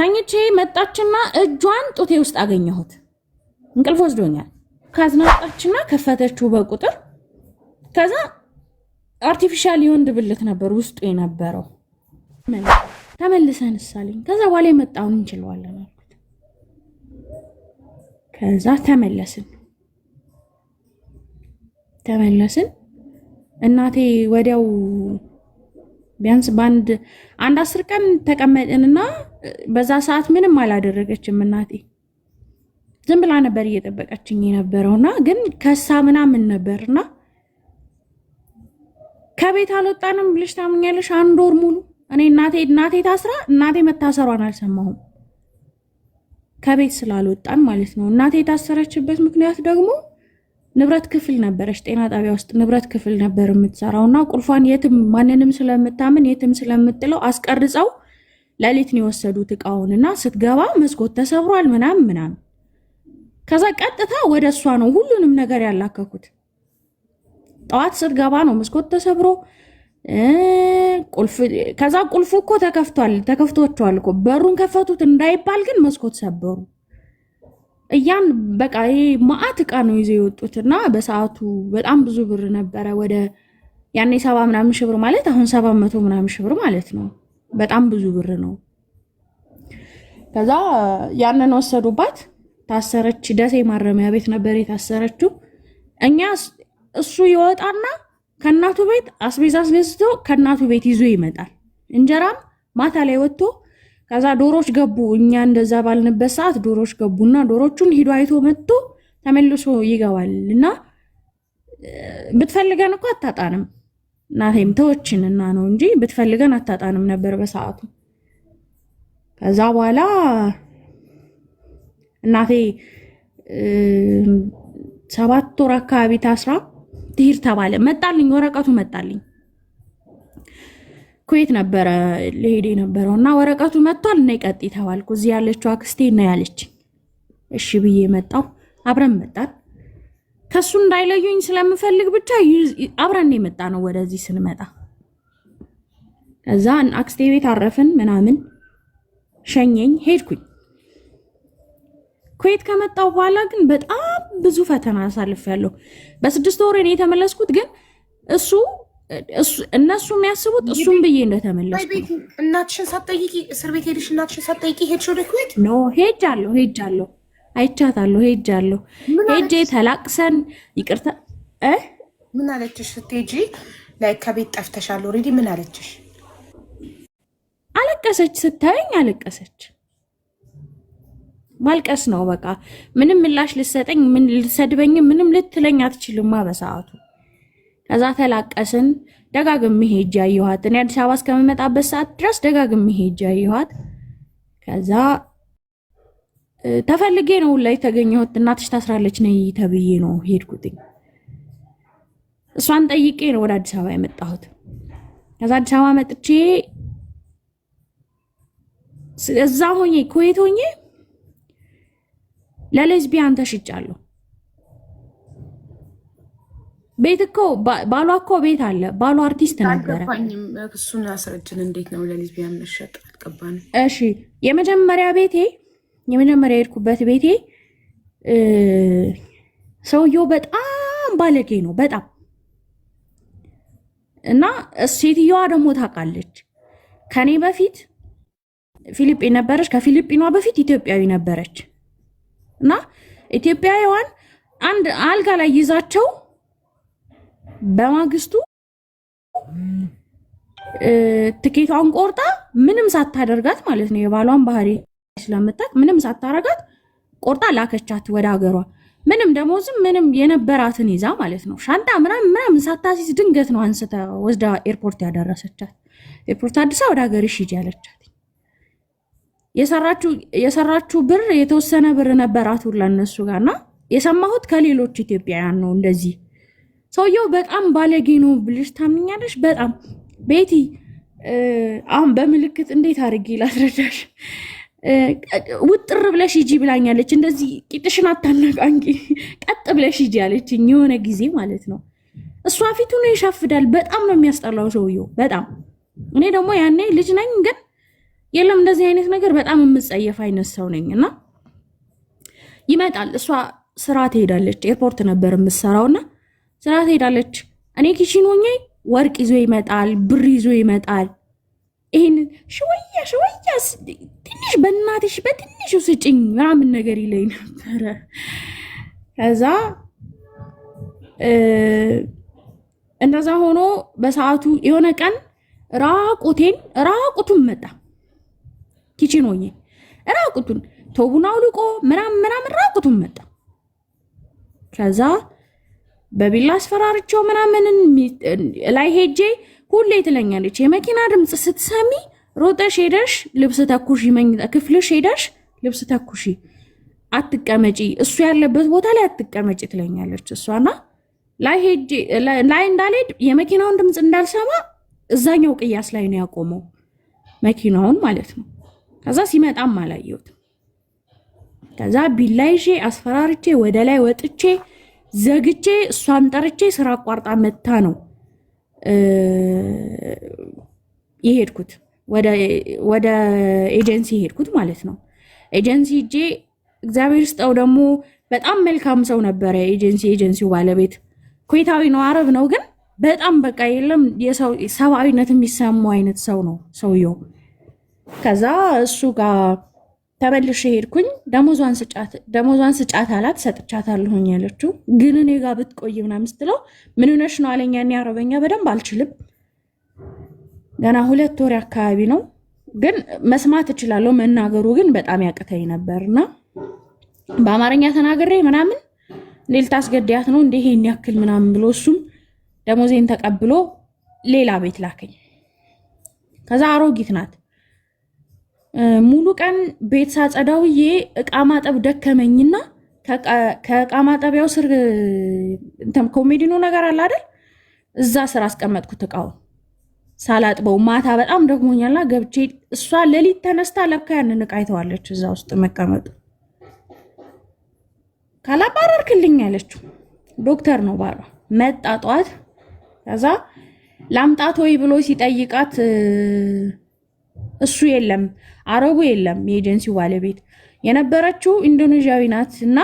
ተኝቼ መጣችና እጇን ጡቴ ውስጥ አገኘሁት። እንቅልፍ ወስዶኛል። ካዝናጣችና ከፈተችው በቁጥር ከዛ አርቲፊሻል የወንድ ብልት ነበር ውስጡ የነበረው። ተመልሰን ሳለኝ ከዛ በኋላ የመጣውን እንችለዋለን አልኩት። ከዛ ተመለስን እናቴ ወዲያው ቢያንስ አንድ 10 ቀን ተቀመጥንና በዛ ሰዓት ምንም አላደረገችም እናቴ። ዝም ብላ ነበር እየጠበቀችኝ የነበረውና ግን ከሳ ምናምን ነበርና ከቤት አልወጣንም ብለሽ ታምኛለሽ? 1 ወር ሙሉ እኔ እናቴ ታስራ እናቴ መታሰሯን አልሰማሁም። ከቤት ስላልወጣን ማለት ነው። እናቴ የታሰረችበት ምክንያት ደግሞ ንብረት ክፍል ነበረች። ጤና ጣቢያ ውስጥ ንብረት ክፍል ነበር የምትሰራውና ቁልፏን የትም ማንንም ስለምታምን የትም ስለምጥለው አስቀርጸው ለሊት ነው የወሰዱት እቃውንና ስትገባ መስኮት ተሰብሯል ምናምን። ከዛ ቀጥታ ወደ እሷ ነው ሁሉንም ነገር ያላከኩት። ጠዋት ስትገባ ነው መስኮት ተሰብሮ ከዛ ቁልፉ እኮ ተከፍቷል እኮ በሩን ከፈቱት እንዳይባል ግን መስኮት ሰበሩ። እያን በቃ ማአት እቃ ነው ይዘው የወጡትና በሰዓቱ በጣም ብዙ ብር ነበረ። ወደ ያኔ 70 ምናምን ሺህ ብር ማለት አሁን 700 ምናምን ሺህ ብር ማለት ነው። በጣም ብዙ ብር ነው። ከዛ ያንን ወሰዱባት። ታሰረች። ደሴ ማረሚያ ቤት ነበር የታሰረችው። እኛ እሱ ይወጣና ከናቱ ቤት አስቤዛ አስገዝቶ ከናቱ ቤት ይዞ ይመጣል። እንጀራም ማታ ላይ ወጥቶ ከዛ ዶሮች ገቡ። እኛ እንደዛ ባልንበት ሰዓት ዶሮች ገቡና ዶሮቹን ሂዶ አይቶ መጥቶ ተመልሶ ይገባልና ብትፈልገን እኮ አታጣንም። እናቴም ተወችንና ነው እንጂ ብትፈልገን አታጣንም ነበር በሰዓቱ። ከዛ በኋላ እናቴ 7 ወር አካባቢ ታስራ ትሂድ ተባለ። መጣልኝ፣ ወረቀቱ መጣልኝ። ኩዌት ነበረ ለሄድ የነበረውና ወረቀቱ መጥቷል። እና ይቀጥ ተባልኩ። እዚህ ያለችው አክስቴ ነው ያለችኝ። እሺ ብዬ መጣው። አብረን መጣን። ከሱ እንዳይለዩኝ ስለምፈልግ ብቻ አብረን የመጣ ነው ወደዚህ ስንመጣ። ከዛ አክስቴ ቤት አረፍን ምናምን ሸኘኝ፣ ሄድኩኝ። ኩዌት ከመጣው በኋላ ግን በጣም ብዙ ፈተና አሳልፌያለሁ። በ6 ወር እኔ የተመለስኩት ግን እነሱ የሚያስቡት እሱም ብዬ እንደተመለስኩ። እናትሽን ሳትጠይቂ እስር ቤት ሄድሽ? እናትሽን ሳትጠይቂ ሄድሽ ወደ ኩዌት? ኖ ሄጃለሁ፣ አይቻታለሁ፣ ሄጄ ተላቅሰን ይቅርታ። ምን አለችሽ ስትሄጂ? ላይ ከቤት ጠፍተሻል ኦልሬዲ። ምን አለችሽ? አለቀሰች። ስታየኝ አለቀሰች። ማልቀስ ነው በቃ። ምንም ምላሽ ልሰጠኝ ልሰድበኝ ምንም ልትለኝ አትችልማ በሰዓቱ። ከዛ ተላቀስን። ደጋግሜ ሄጄ አየኋት። እኔ አዲስ አበባ እስከምመጣበት ሰዓት ድረስ ደጋግሜ ሄጄ አየኋት። ከዛ ተፈልጌ ነው ላይ ተገኘሁት። እናትሽ ታስራለች ነይ ተብዬ ነው ሄድኩትኝ። እሷን ጠይቄ ነው ወደ አዲስ አበባ የመጣሁት። ከዛ አዲስ አበባ መጥቼ እዛ ሆኜ ኩዌት ሆኜ ለሌዝቢያን ተሽጫለሁ። ቤት እኮ ባሏ እኮ ቤት አለ። ባሏ አርቲስት ነበረ። እሱን አስረጅን። እንዴት ነው ለሌዝቢያን መሸጥ? አልገባንም። እሺ የመጀመሪያ የሄድኩበት ቤቴ ሰውየው በጣም ባለጌ ነው በጣም እና ሴትዮዋ ደግሞ ታውቃለች። ከኔ በፊት ፊሊጲን ነበረች። ከፊሊጲኗ በፊት ኢትዮጵያዊ ነበረች እና ኢትዮጵያዊዋን አንድ አልጋ ላይ ይዛቸው በማግስቱ ትኬቷን ቆርጣ ምንም ሳታደርጋት ማለት ነው የባሏን ባህሪ ስለምታውቅ ምንም ሳታረጋት ቆርጣ ላከቻት ወደ ሀገሯ። ምንም ደሞዝም ምንም የነበራትን ይዛ ማለት ነው። ሻንጣ ምናምን ሳታሲዝ ድንገት ነው አንስታ ወስዳ ኤርፖርት ያደረሰቻት። ኤርፖርት አዲስ ወደ ሀገርሽ ሂጂ ያለቻት። የሰራችሁ ብር የተወሰነ ብር ነበራት ሁላ እነሱ ጋርና የሰማሁት ከሌሎች ኢትዮጵያውያን ነው እንደዚህ። ሰውየው በጣም ባለጌ ነው ብልሽ ታምኛለሽ? በጣም ቤቲ፣ አሁን በምልክት እንዴት አድርጌ ላስረዳሽ? ውጥር ብለሽ ሂጂ ብላኛለች። እንደዚህ ቂጥሽን አታነቃንቂ ቀጥ ብለሽ ሂጂ ያለችኝ የሆነ ጊዜ ማለት ነው። እሷ ፊቱ ነው ይሻፍዳል። በጣም ነው የሚያስጠላው ሰውየው በጣም። እኔ ደግሞ ያኔ ልጅ ነኝ ግን የለም እንደዚህ አይነት ነገር በጣም የምጸየፍ አይነት ሰው ነኝና ይመጣል። እሷ ስራ ትሄዳለች፣ ኤርፖርት ነበር የምትሰራውና ስራ ትሄዳለች። እኔ ኪችን ሆኜ ወርቅ ይዞ ይመጣል፣ ብር ይዞ ይመጣል። ይሄን ሽወያ ትንሽ በእናትሽ በትንሹ ስጭኝ ምናምን ነገር ይለኝ ነበረ። ከዛ እንደዛ ሆኖ በሰዓቱ የሆነ ቀን ራቁቱን መጣ። ኪችን ሆኜ ራቁቱን ቶቡን አውልቆ ምናምን ራቁቱን መጣ። ከዛ በቢላ አስፈራርቸው ምናምን ላይ ሄጄ ሁሌ ትለኛለች የመኪና ድምፅ ስትሰሚ ሮጠሽ ሄደሽ ልብስ ተኩሺ፣ መኝታ ክፍልሽ ሄደሽ ልብስ ተኩሺ፣ አትቀመጪ፣ እሱ ያለበት ቦታ ላይ አትቀመጪ ትለኛለች እሷና ላይ እንዳልሄድ የመኪናውን ድምፅ እንዳልሰማ እዛኛው ቅያስ ላይ ነው ያቆመው መኪናውን ማለት ነው። ከዛ ሲመጣም አላየሁትም። ከዛ ቢላ ይዤ አስፈራርቼ ወደ ላይ ወጥቼ ዘግቼ እሷን ጠርቼ ስራ አቋርጣ መታ ነው የሄድኩት ወደ ኤጀንሲ ሄድኩት ማለት ነው። ኤጀንሲ ሄጄ እግዚአብሔር ይስጠው ደግሞ በጣም መልካም ሰው ነበረ። ኤጀንሲው ባለቤት ኩዌታዊ ነው፣ አረብ ነው፣ ግን በጣም በቃ የለም የሰው ሰብአዊነት የሚሰማው አይነት ሰው ነው ሰውየው። ከዛ እሱ ጋር ተመልሼ ሄድኩኝ። ደሞዟን ስጫት አላት። ሰጥቻታለሁኝ ያለችው ግን እኔ ጋር ብትቆይ ምናምን ስትለው ምን ሆነሽ ነው አለኝ። ያኔ አረበኛ በደንብ አልችልም፣ ገና 2 ወር አካባቢ ነው፣ ግን መስማት እችላለሁ፣ መናገሩ ግን በጣም ያቅተኝ ነበርና በአማርኛ ተናግሬ ምናምን እንዴ ልታስገድያት ነው እንዴ ይሄን ያክል ምናምን ብሎ እሱም ደሞዜን ተቀብሎ ሌላ ቤት ላከኝ። ከዛ አሮጊት ናት። ሙሉ ቀን ቤት ሳጸዳውዬ እቃ ማጠብ ደከመኝና ከእቃ ማጠቢያው ስር ኮሜዲኖ ነገር አለ አይደል? እዛ ስር አስቀመጥኩት እቃው ሳላጥበው። ማታ በጣም ደክሞኛልና ገብቼ እሷ ሌሊት ተነስታ ለካ ያንን እቃ አይተዋለች እዛ ውስጥ መቀመጡ። ካላባረርክልኝ ያለችው ዶክተር ነው ባሏ። መጣ ጧት። ከዛ ላምጣት ወይ ብሎ ሲጠይቃት እሱ የለም አረቡ የለም። የኤጀንሲው ባለቤት የነበረችው ኢንዶኔዥያዊ ናት እና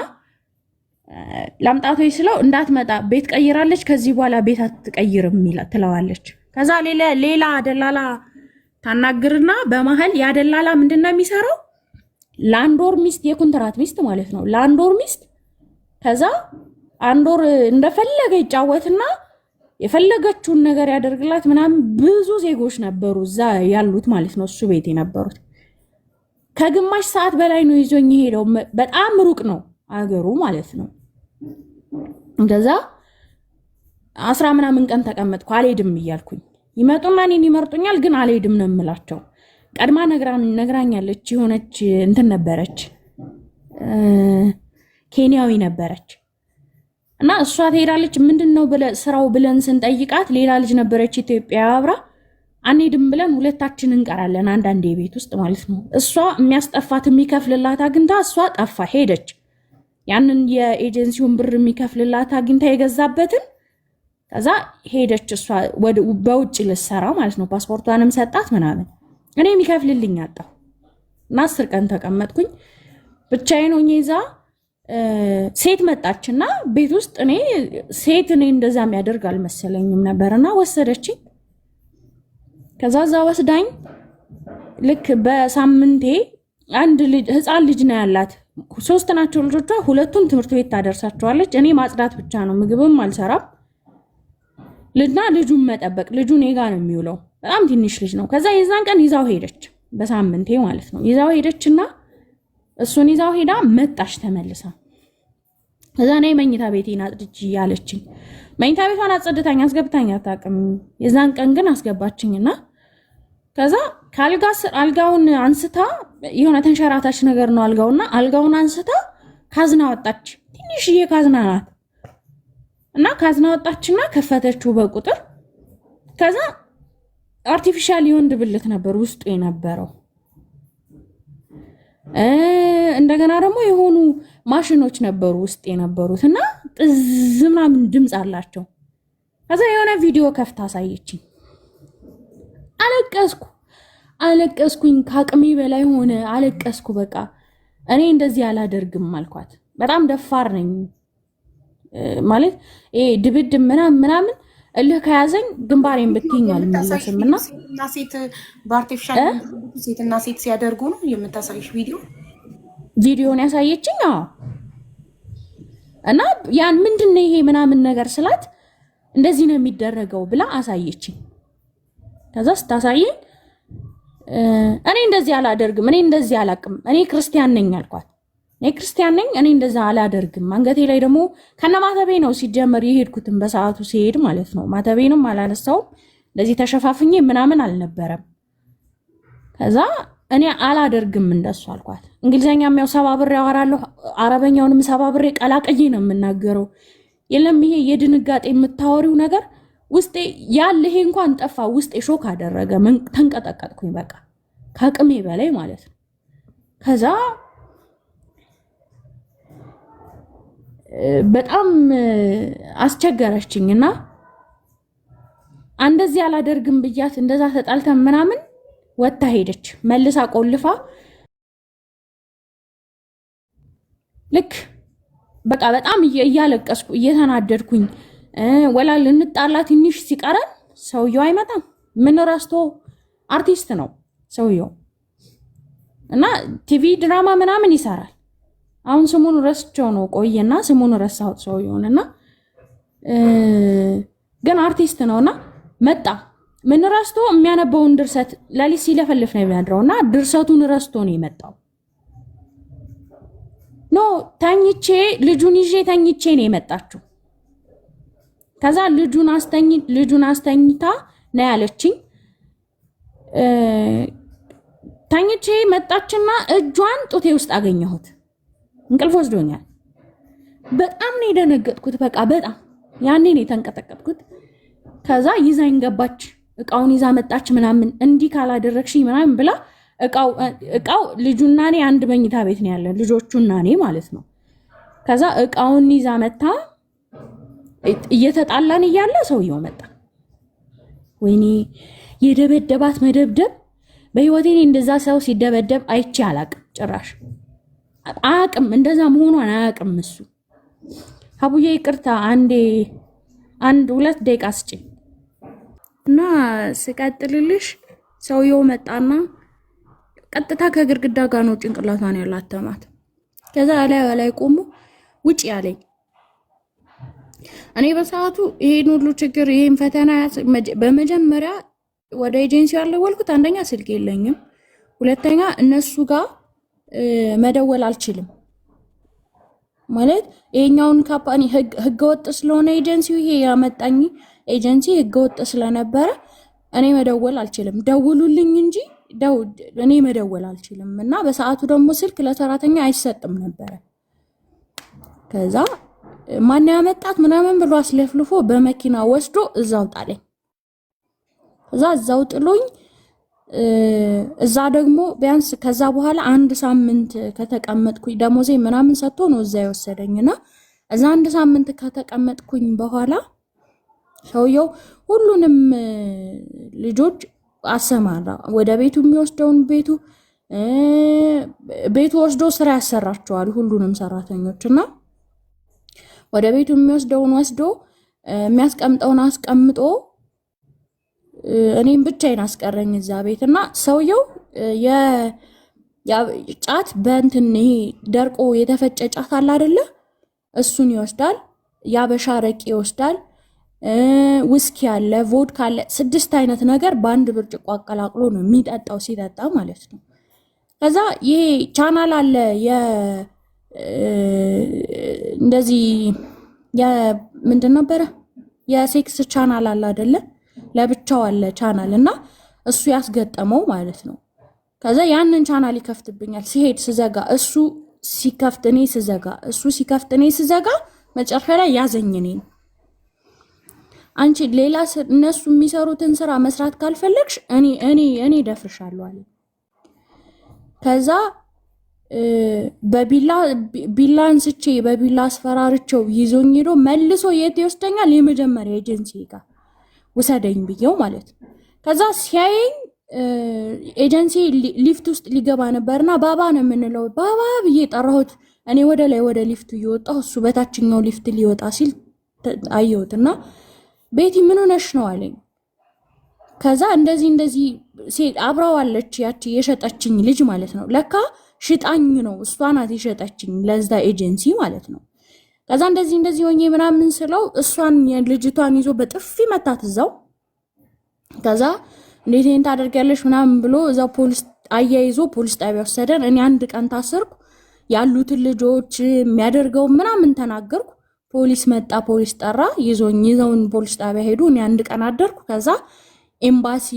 ላምጣት ወይ ስለው እንዳትመጣ ቤት ቀይራለች፣ ከዚህ በኋላ ቤት አትቀይርም ትለዋለች። ከዛ ሌላ ደላላ ታናግርና በመሀል ያደላላ ምንድነው የሚሰራው? ላንዶር ሚስት፣ የኮንትራት ሚስት ማለት ነው። ላንዶር ሚስት ከዛ አንዶር እንደፈለገ ይጫወትና የፈለገችውን ነገር ያደርግላት ምናምን። ብዙ ዜጎች ነበሩ እዛ ያሉት ማለት ነው፣ እሱ ቤት የነበሩት። ከግማሽ ሰዓት በላይ ነው ይዞኝ ሄደው። በጣም ሩቅ ነው አገሩ ማለት ነው። እንደዛ 10 ምናምን ቀን ተቀመጥኩ። አልሄድም እያልኩኝ ይመጡና እኔን ይመርጡኛል፣ ግን አልሄድም ነው የምላቸው። ቀድማ ነግራኛለች። የሆነች እንትን ነበረች፣ ኬንያዊ ነበረች እና እሷ ትሄዳለች። ምንድነው ስራው ብለን ስንጠይቃት ሌላ ልጅ ነበረች ኢትዮጵያ አብራ። አንሄድም ብለን ሁለታችን እንቀራለን አንዳንዴ ቤት ውስጥ ማለት ነው። እሷ የሚያስጠፋት የሚከፍልላት አግኝታ እሷ ጠፋ ሄደች። ያንን የኤጀንሲውን ብር የሚከፍልላት አግኝታ የገዛበትን ከዛ ሄደች እሷ በውጭ ልትሰራ ማለት ነው። ፓስፖርቷንም ሰጣት ምናምን። እኔ የሚከፍልልኝ አጣሁ እና 10 ቀን ተቀመጥኩኝ ብቻዬን ሆኜ። እዛ ሴት መጣችና ቤት ውስጥ ሴት እንደዛ የሚያደርግ አልመሰለኝም ነበርና ወሰደችኝ። ከዛ እዛ ወስዳኝ ልክ በሳምንቴ አንድ ልጅ ህፃን ልጅ ነው ያላት። 3 ናቸው ልጆቿ። 2ቱን ትምህርት ቤት ታደርሳቸዋለች። እኔ ማጽዳት ብቻ ነው፣ ምግብም አልሰራም። ልጁን መጠበቅ። ልጁ እኔ ጋ ነው የሚውለው። በጣም ትንሽ ልጅ ነው። ከዛ የዛን ቀን ይዛው ሄደች፣ በሳምንቴ ማለት ነው። ይዛው ሄደችና እሱን ይዛው ሄዳ መጣች ተመልሳ። ከዛ ነይ መኝታ ቤቴን አጽድጂ ያለችኝ። መኝታ ቤቷን አጽድታኝ አስገብታኝ አታውቅም። የዛን ቀን ግን አስገባችኝና ከዛ አልጋውን አንስታ የሆነ ተንሸራታች ነገር ነው አልጋውና አልጋውን አንስታ ካዝና ወጣች። ትንሽዬ ካዝና ናት እና ካዝና ወጣችና ከፈተችው በቁጥር። ከዛ አርቲፊሻል የወንድ ብልት ነበር ውስጡ የነበረው። እንደገና ደግሞ የሆኑ ማሽኖች ነበሩ ውስጥ የነበሩት እና ጥዝ ምናምን ድምፅ አላቸው። ከዛ የሆነ ቪዲዮ ከፍታ አሳየችኝ። አለቀስኩኝ። ከአቅሜ በላይ ሆነ። አለቀስኩ። በቃ እኔ እንደዚህ አላደርግም አልኳት። በጣም ደፋር ነኝ ማለት ድብድብ ምናምን እልህ ከያዘኝ ግንባሬን ብትይኝ አልመለስም። እና ሴት በአርቲፊሻል ሴትና ሴት ሲያደርጉ ነው የምታሳይሽ ቪዲዮን ያሳየችኝ። እና ያን ምንድነው ይሄ ምናምን ነገር ስላት እንደዚህ ነው የሚደረገው ብላ አሳየችኝ። ከዛ ስታሳየኝ እኔ እንደዚህ አላደርግም፣ እኔ እንደዚህ አላቅም፣ እኔ ክርስቲያን ነኝ አልኳት። እኔ ክርስቲያን ነኝ፣ እኔ እንደዛ አላደርግም። አንገቴ ላይ ደግሞ ከነ ማተቤ ነው ሲጀመር የሄድኩትን በሰዓቱ ሲሄድ ማለት ነው። ማተቤንም አላነሳውም፣ እንደዚህ ተሸፋፍኜ ምናምን አልነበረም። ከዛ እኔ አላደርግም እንደሱ አልኳት። እንግሊዘኛም ያው ሰባብሬ አወራለሁ፣ አረበኛውንም ሰባብሬ ቀላቅዬ ነው የምናገረው። የለም ይሄ የድንጋጤ የምታወሪው ነገር ውስጤ ያለ ይሄ እንኳን ጠፋ። ውስጤ ሾክ አደረገ። ተንቀጠቀጥኩኝ በቃ ከአቅሜ በላይ ማለት ነው። ከዛ በጣም አስቸገረችኝና እንደዚህ አላደርግም ብያት እንደዛ ተጣልተን ምናምን ወጣ ሄደች። መልሳ ቆልፋ ልክ በቃ በጣም እያለቀስኩ እየተናደድኩኝ ወላ ልንጣላ ትንሽ ሲቀረን ሰውየው አይመጣም። ምን ረስቶ አርቲስት ነው ሰውየው እና ቲቪ ድራማ ምናምን ይሰራል። አሁን ስሙን ረስቸው ነው ቆየና ስሙን ረሳሁት ሰውየውንና ግን አርቲስት ነውና መጣ። ምን ረስቶ የሚያነበውን ድርሰት ለሊት ሲለፈልፍ ነው የሚያድረውና ድርሰቱን ረስቶ ነው የመጣው። ኖ ተኝቼ ልጁን ይዤ ተኝቼ ነው የመጣችው። ከዛ ልጁን አስተኝታ ነው ያለችኝ። ተኝቼ መጣችና እጇን ጡቴ ውስጥ አገኘሁት። እንቅልፍ ወስዶኛል። በጣም ነው የደነገጥኩት። በቃ በጣም ያኔ ነው የተንቀጠቀጥኩት። ከዛ ይዛኝ ገባች። እቃውን ይዛ መጣች ምናምን እንዲህ ካላደረግሽኝ ምናምን ብላ እቃው ልጁና እኔ አንድ መኝታ ቤት ነው ያለን፣ ልጆቹና እኔ ማለት ነው። ከዛ እቃውን ይዛ መጣ። እየተጣላን እያለ ሰውየው መጣ። ወይኔ የደበደባት መደብደብ በህይወቴ እንደዛ ሰው ሲደበደብ አይቼ አላቅም። ጭራሽ አቅም እንደዛ መሆኗን አያቅም እሱ። ሀቡዬ ይቅርታ አንድ 2 ደቂቃ ስጪኝ እና ስቀጥልልሽ ሰውየው መጣና ቀጥታ ከግርግዳ ጋር ነው ጭንቅላቷን ያላተማት። ከዛ ላይ ቆሞ ውጪ ያለኝ። እኔ በሰዓቱ ይሄን ሁሉ ችግር ይሄን ፈተና በመጀመሪያ ወደ ኤጀንሲ ያለወልኩት አንደኛ ስልክ የለኝም፣ ሁለተኛ እነሱ ጋር መደወል አልችልም። ማለት ይሄኛውን ካምፓኒ ህገወጥ ስለሆነ ኤጀንሲው ይሄ ያመጣኝ ኤጀንሲ ህገወጥ ስለነበረ እኔ መደወል አልችልም። ደውሉልኝ እንጂ እኔ መደወል አልችልም። እና በሰዓቱ ደግሞ ስልክ ለሰራተኛ አይሰጥም ነበረ። ከዛ ማን ያመጣት ምናምን ብሎ አስለፍልፎ በመኪና ወስዶ እዛው ጣለኝ። ከዛ እዛው ጥሎኝ እዛ ደግሞ ቢያንስ ከዛ በኋላ 1 ሳምንት ከተቀመጥኩኝ ደሞዜ ምናምን ሰጥቶ ነው እዛ የወሰደኝና እዛ 1 ሳምንት ከተቀመጥኩኝ በኋላ ሰውየው ሁሉንም ልጆች አሰማራ። ወደ ቤቱ የሚወስደውን ቤቱ ወስዶ ስራ ያሰራቸዋል ሁሉንም ሰራተኞችና ወደ ቤቱ የሚወስደውን ወስዶ የሚያስቀምጠውን አስቀምጦ እኔም ብቻዬን አስቀረኝ እዛ ቤትና ሰውየው ጫት በእንትን ይሄ ደርቆ የተፈጨ ጫት አለ አይደለ? እሱን ይወስዳል። ያበሻ ረቂ ይወስዳል። ውስኪ አለ፣ ቮድካ አለ፣ 6 አይነት ነገር በአንድ ብርጭቆ አቀላቅሎ ነው የሚጠጣው ሲጠጣ ማለት ነው። ከዛ ይሄ ቻናል አለ እንደዚህ ምንድን ነበረ የሴክስ ቻናል አለ አይደለ? ለብቻው አለ ቻናል እና እሱ ያስገጠመው ማለት ነው። ከዛ ያንን ቻናል ይከፍትብኛል ሲሄድ ስዘጋ፣ እሱ ሲከፍት እኔ ስዘጋ፣ እሱ ሲከፍት እኔ ስዘጋ፣ መጨረሻ ላይ ያዘኝ እኔን። አንቺ ሌላ እነሱ የሚሰሩትን ስራ መስራት ካልፈለግሽ እኔ ደፍርሻለሁ አለ። ከዛ ቢላ አንስቼ በቢላ አስፈራርቸው ይዞኝ ሄዶ መልሶ የት ይወስደኛል? የመጀመሪያ ኤጀንሲ ጋር ውሰደኝ ብየው ማለት ነው። ከዛ ሲያየኝ ኤጀንሲ ሊፍት ውስጥ ሊገባ ነበርና ባባ ነው የምንለው። ባባ ብዬ ጠራሁት። እኔ ወደ ላይ ወደ ሊፍቱ እየወጣሁ እሱ በታችኛው ሊፍት ሊወጣ ሲል አየሁትና ቤቲ ምን ሆነሽ ነው አለኝ። ከዛ እንደዚህ አብራው አለች ያቺ የሸጠችኝ ልጅ ማለት ነው። ለካ ሽጣኝ ነው እሷ ናት የሸጠችኝ ለዛ ኤጀንሲ ማለት ነው። ከዛ እንደዚህ ሆኜ ምናምን ስለው እሷን ልጅቷን ይዞ በጥፊ መታት እዛው። ከዛ እንዴት ይሄን ታደርጊያለሽ ምናምን ብሎ እዛው ፖሊስ አያይዞ ፖሊስ ጣቢያ ወሰደን። እኔ አንድ ቀን ታሰርኩ። ያሉትን ልጆች የሚያደርገው ምናምን ተናገርኩ። ፖሊስ መጣ፣ ፖሊስ ጠራ፣ ይዘውን ፖሊስ ጣቢያ ሄዱ። እኔ አንድ ቀን አደርኩ። ከዛ ኤምባሲ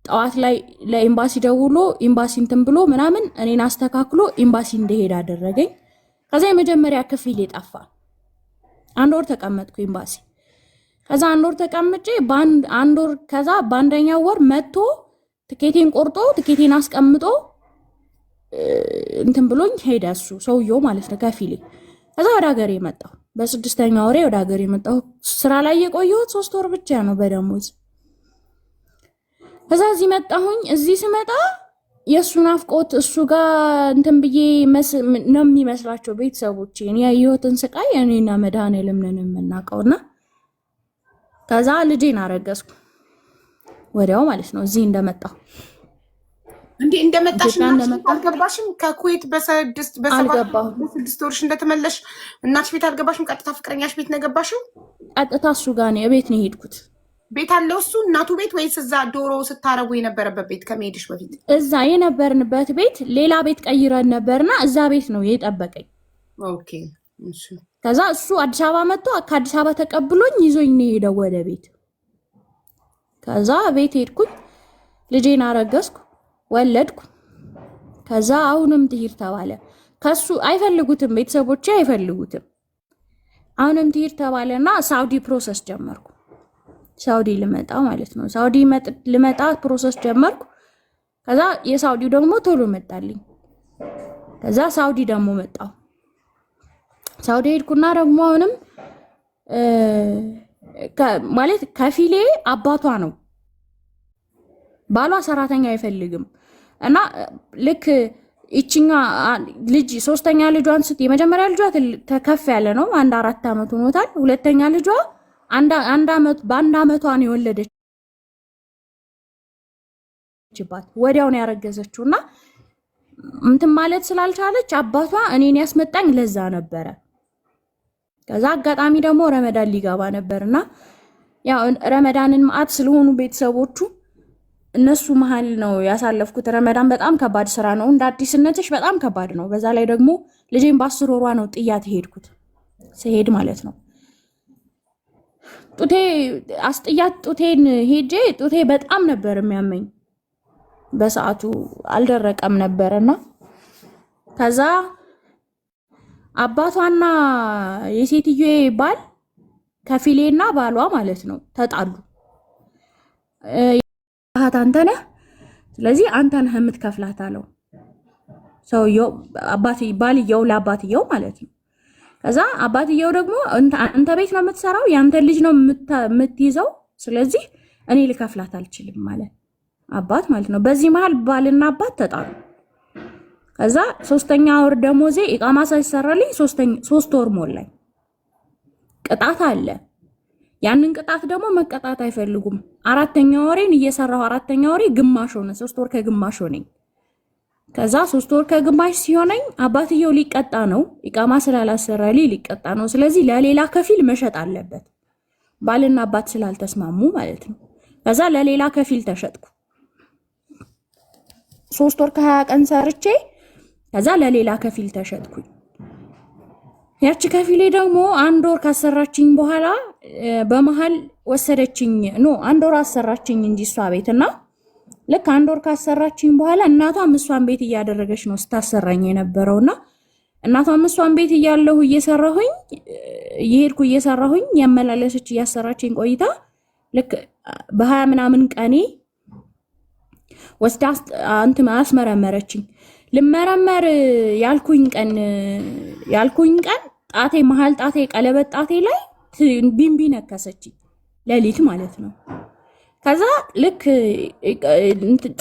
ጠዋት ላይ ለኤምባሲ ደውሎ ኤምባሲ እንትን ብሎ ምናምን እኔን አስተካክሎ ኤምባሲ እንደሄድ አደረገኝ። ከዛ የመጀመሪያ ክፍል የጠፋ 1 ወር ተቀመጥኩ ኤምባሲ። ከዛ 1 ወር ተቀምጬ በአንድ ወር ከዛ በአንደኛው ወር መጥቶ ትኬቴን ቆርጦ ትኬቴን አስቀምጦ እንትን ብሎኝ ሄደ እሱ ሰውየው ማለት ነው ከፊሌ። ከዛ ወደ ሀገሬ መጣሁ። በ6ኛ ወሬ ወደ ሀገሬ መጣሁ። ስራ ላይ የቆየሁት 3 ወር ብቻ ነው በደሞዝ። ከዛ እዚህ መጣሁኝ። እዚህ ስመጣ የእሱ ናፍቆት እሱ ጋር እንትን ብዬ ነው የሚመስላቸው ቤተሰቦቼ። እኔ ያየሁትን ስቃይ እኔና መድኃኔዓለም ነን የምናውቀውና ከዛ ልጄን አረገዝኩ ወዲያው ማለት ነው እዚህ እንደመጣሁ። እንዴ እንደመጣሽ አልገባሽም? ከኩዌት በ6 ወርሽ እንደተመለሽ እናትሽ ቤት አልገባሽም? ቀጥታ ፍቅረኛሽ ቤት ነው ገባሽው? ቀጥታ እሱ ጋር ነው ቤት ነው ሄድኩት። ቤት አለው እሱ እናቱ ቤት ወይስ እዛ ዶሮ ስታረቡ የነበረበት ቤት ከመሄድሽ በፊት? እዛ የነበርንበት ቤት ሌላ ቤት ቀይረን ነበርና እዛ ቤት ነው የጠበቀኝ። ኦኬ እሺ። ከዛ እሱ አዲስ አበባ መጥቶ ከአዲስ አበባ ተቀብሎኝ ይዞኝ ነው የሄደው ወደ ቤት። ከዛ ቤት ሄድኩኝ፣ ልጄን አረገዝኩ፣ ወለድኩ። ከዛ አሁንም ትሂድ ተባለ። ከሱ አይፈልጉትም፣ ቤተሰቦቼ አይፈልጉትም። አሁንም ትሂድ ተባለና ሳውዲ ፕሮሰስ ጀመርኩ። ሳውዲ ልመጣ ማለት ነው። ሳውዲ ልመጣ ፕሮሰስ ጀመርኩ። ከዛ የሳውዲው ደግሞ ቶሎ መጣልኝ። ከዛ ሳውዲ ደግሞ መጣው። ሳውዲ ሄድኩና ደግሞ አሁንም ማለት ከፊሌ አባቷ ነው፣ ባሏ ሰራተኛ አይፈልግም። እና ልክ ይችኛ ልጅ 3ኛ ልጇን የመጀመሪያ ልጇ ከፍ ያለ ነው፣ 4 ዓመት ሆኖታል። ሁለተኛ ልጇ በአንድ ዓመቷ ነው የወለደችባት። ወዲያው ነው ያረገዘችው። እና እንትን ማለት ስላልቻለች አባቷ እኔን ያስመጣኝ ለዛ ነበረ። ከዛ አጋጣሚ ደግሞ ረመዳን ሊገባ ነበርና ያው ረመዳንን ማአት ስለሆኑ ቤተሰቦቹ እነሱ መሀል ነው ያሳለፍኩት። ረመዳን በጣም ከባድ ስራ ነው፣ እንደ አዲስነትሽ በጣም ከባድ ነው። በዛ ላይ ደግሞ ልጄን በ10 ወሯ ነው ጥያት ሄድኩት። ስሄድ ማለት ነው ጡቴ አስጥያት ጡቴን ሄጄ ጡቴ በጣም ነበር የሚያመኝ። በሰዓቱ አልደረቀም ነበርና ከዛ አባቷና የሴትዮዬ ባል ከፊሌና ባሏ ማለት ነው ተጣሉ። አንተ ነህ፣ ስለዚህ አንተ ነህ የምትከፍላት አለው ሰውየው፣ ባልየው ለአባትየው ማለት ነው። ከዛ አባትየው ደግሞ አንተ ቤት ነው የምትሰራው፣ ያንተ ልጅ ነው የምትይዘው፣ ስለዚህ እኔ ልከፍላት አልችልም ማለት አባት ማለት ነው። በዚህ መሃል ባልና አባት ተጣሉ። ከዛ 3ኛ ወር ደሞዜ ኢቃማ ሳይሰራልኝ 3 ወር ሞላኝ። ቅጣት አለ። ያንን ቅጣት ደግሞ መቀጣት አይፈልጉም። 4ኛ ወሬን እየሰራሁ 4ኛ ወሬ ግማሽ ሆነ፣ 3 ወር ከግማሽ ሆነኝ። ከዛ 3 ወር ከግማሽ ሲሆነኝ አባትየው ሊቀጣ ነው፣ ኢቃማ ስላላሰራልኝ ሊቀጣ ነው። ስለዚህ ለሌላ ከፊል መሸጥ አለበት፣ ባልና አባት ስላልተስማሙ ማለት ነው። ከዛ ለሌላ ከፊል ተሸጥኩ። 3 ወር ከ20 ቀን ሰርቼ ከዛ ለሌላ ከፊል ተሸጥኩኝ። ያቺ ከፊሌ ደግሞ 1 ወር ካሰራችኝ በኋላ በመሃል ወሰደችኝ። 1 ወር አሰራችኝ እንጂ እሷ ቤትና ልክ 1 ወር ካሰራችኝ በኋላ እናቷም እሷን ቤት እያደረገች ነው ስታሰራኝ የነበረውና እናቷም እሷን ቤት እያለሁ እየሰራሁኝ እየሄድኩ እየሰራሁኝ ያመላለሰች እያሰራችኝ ቆይታ ልክ በ20 ምናምን ቀኔ ወስዳ አንተ አስመረመረችኝ። ልመረመር ያልኩኝ ቀን ጣቴ መሃል ጣቴ ቀለበት ጣቴ ላይ ቢንቢ ነከሰችኝ፣ ሌሊት ማለት ነው። ከዛ ልክ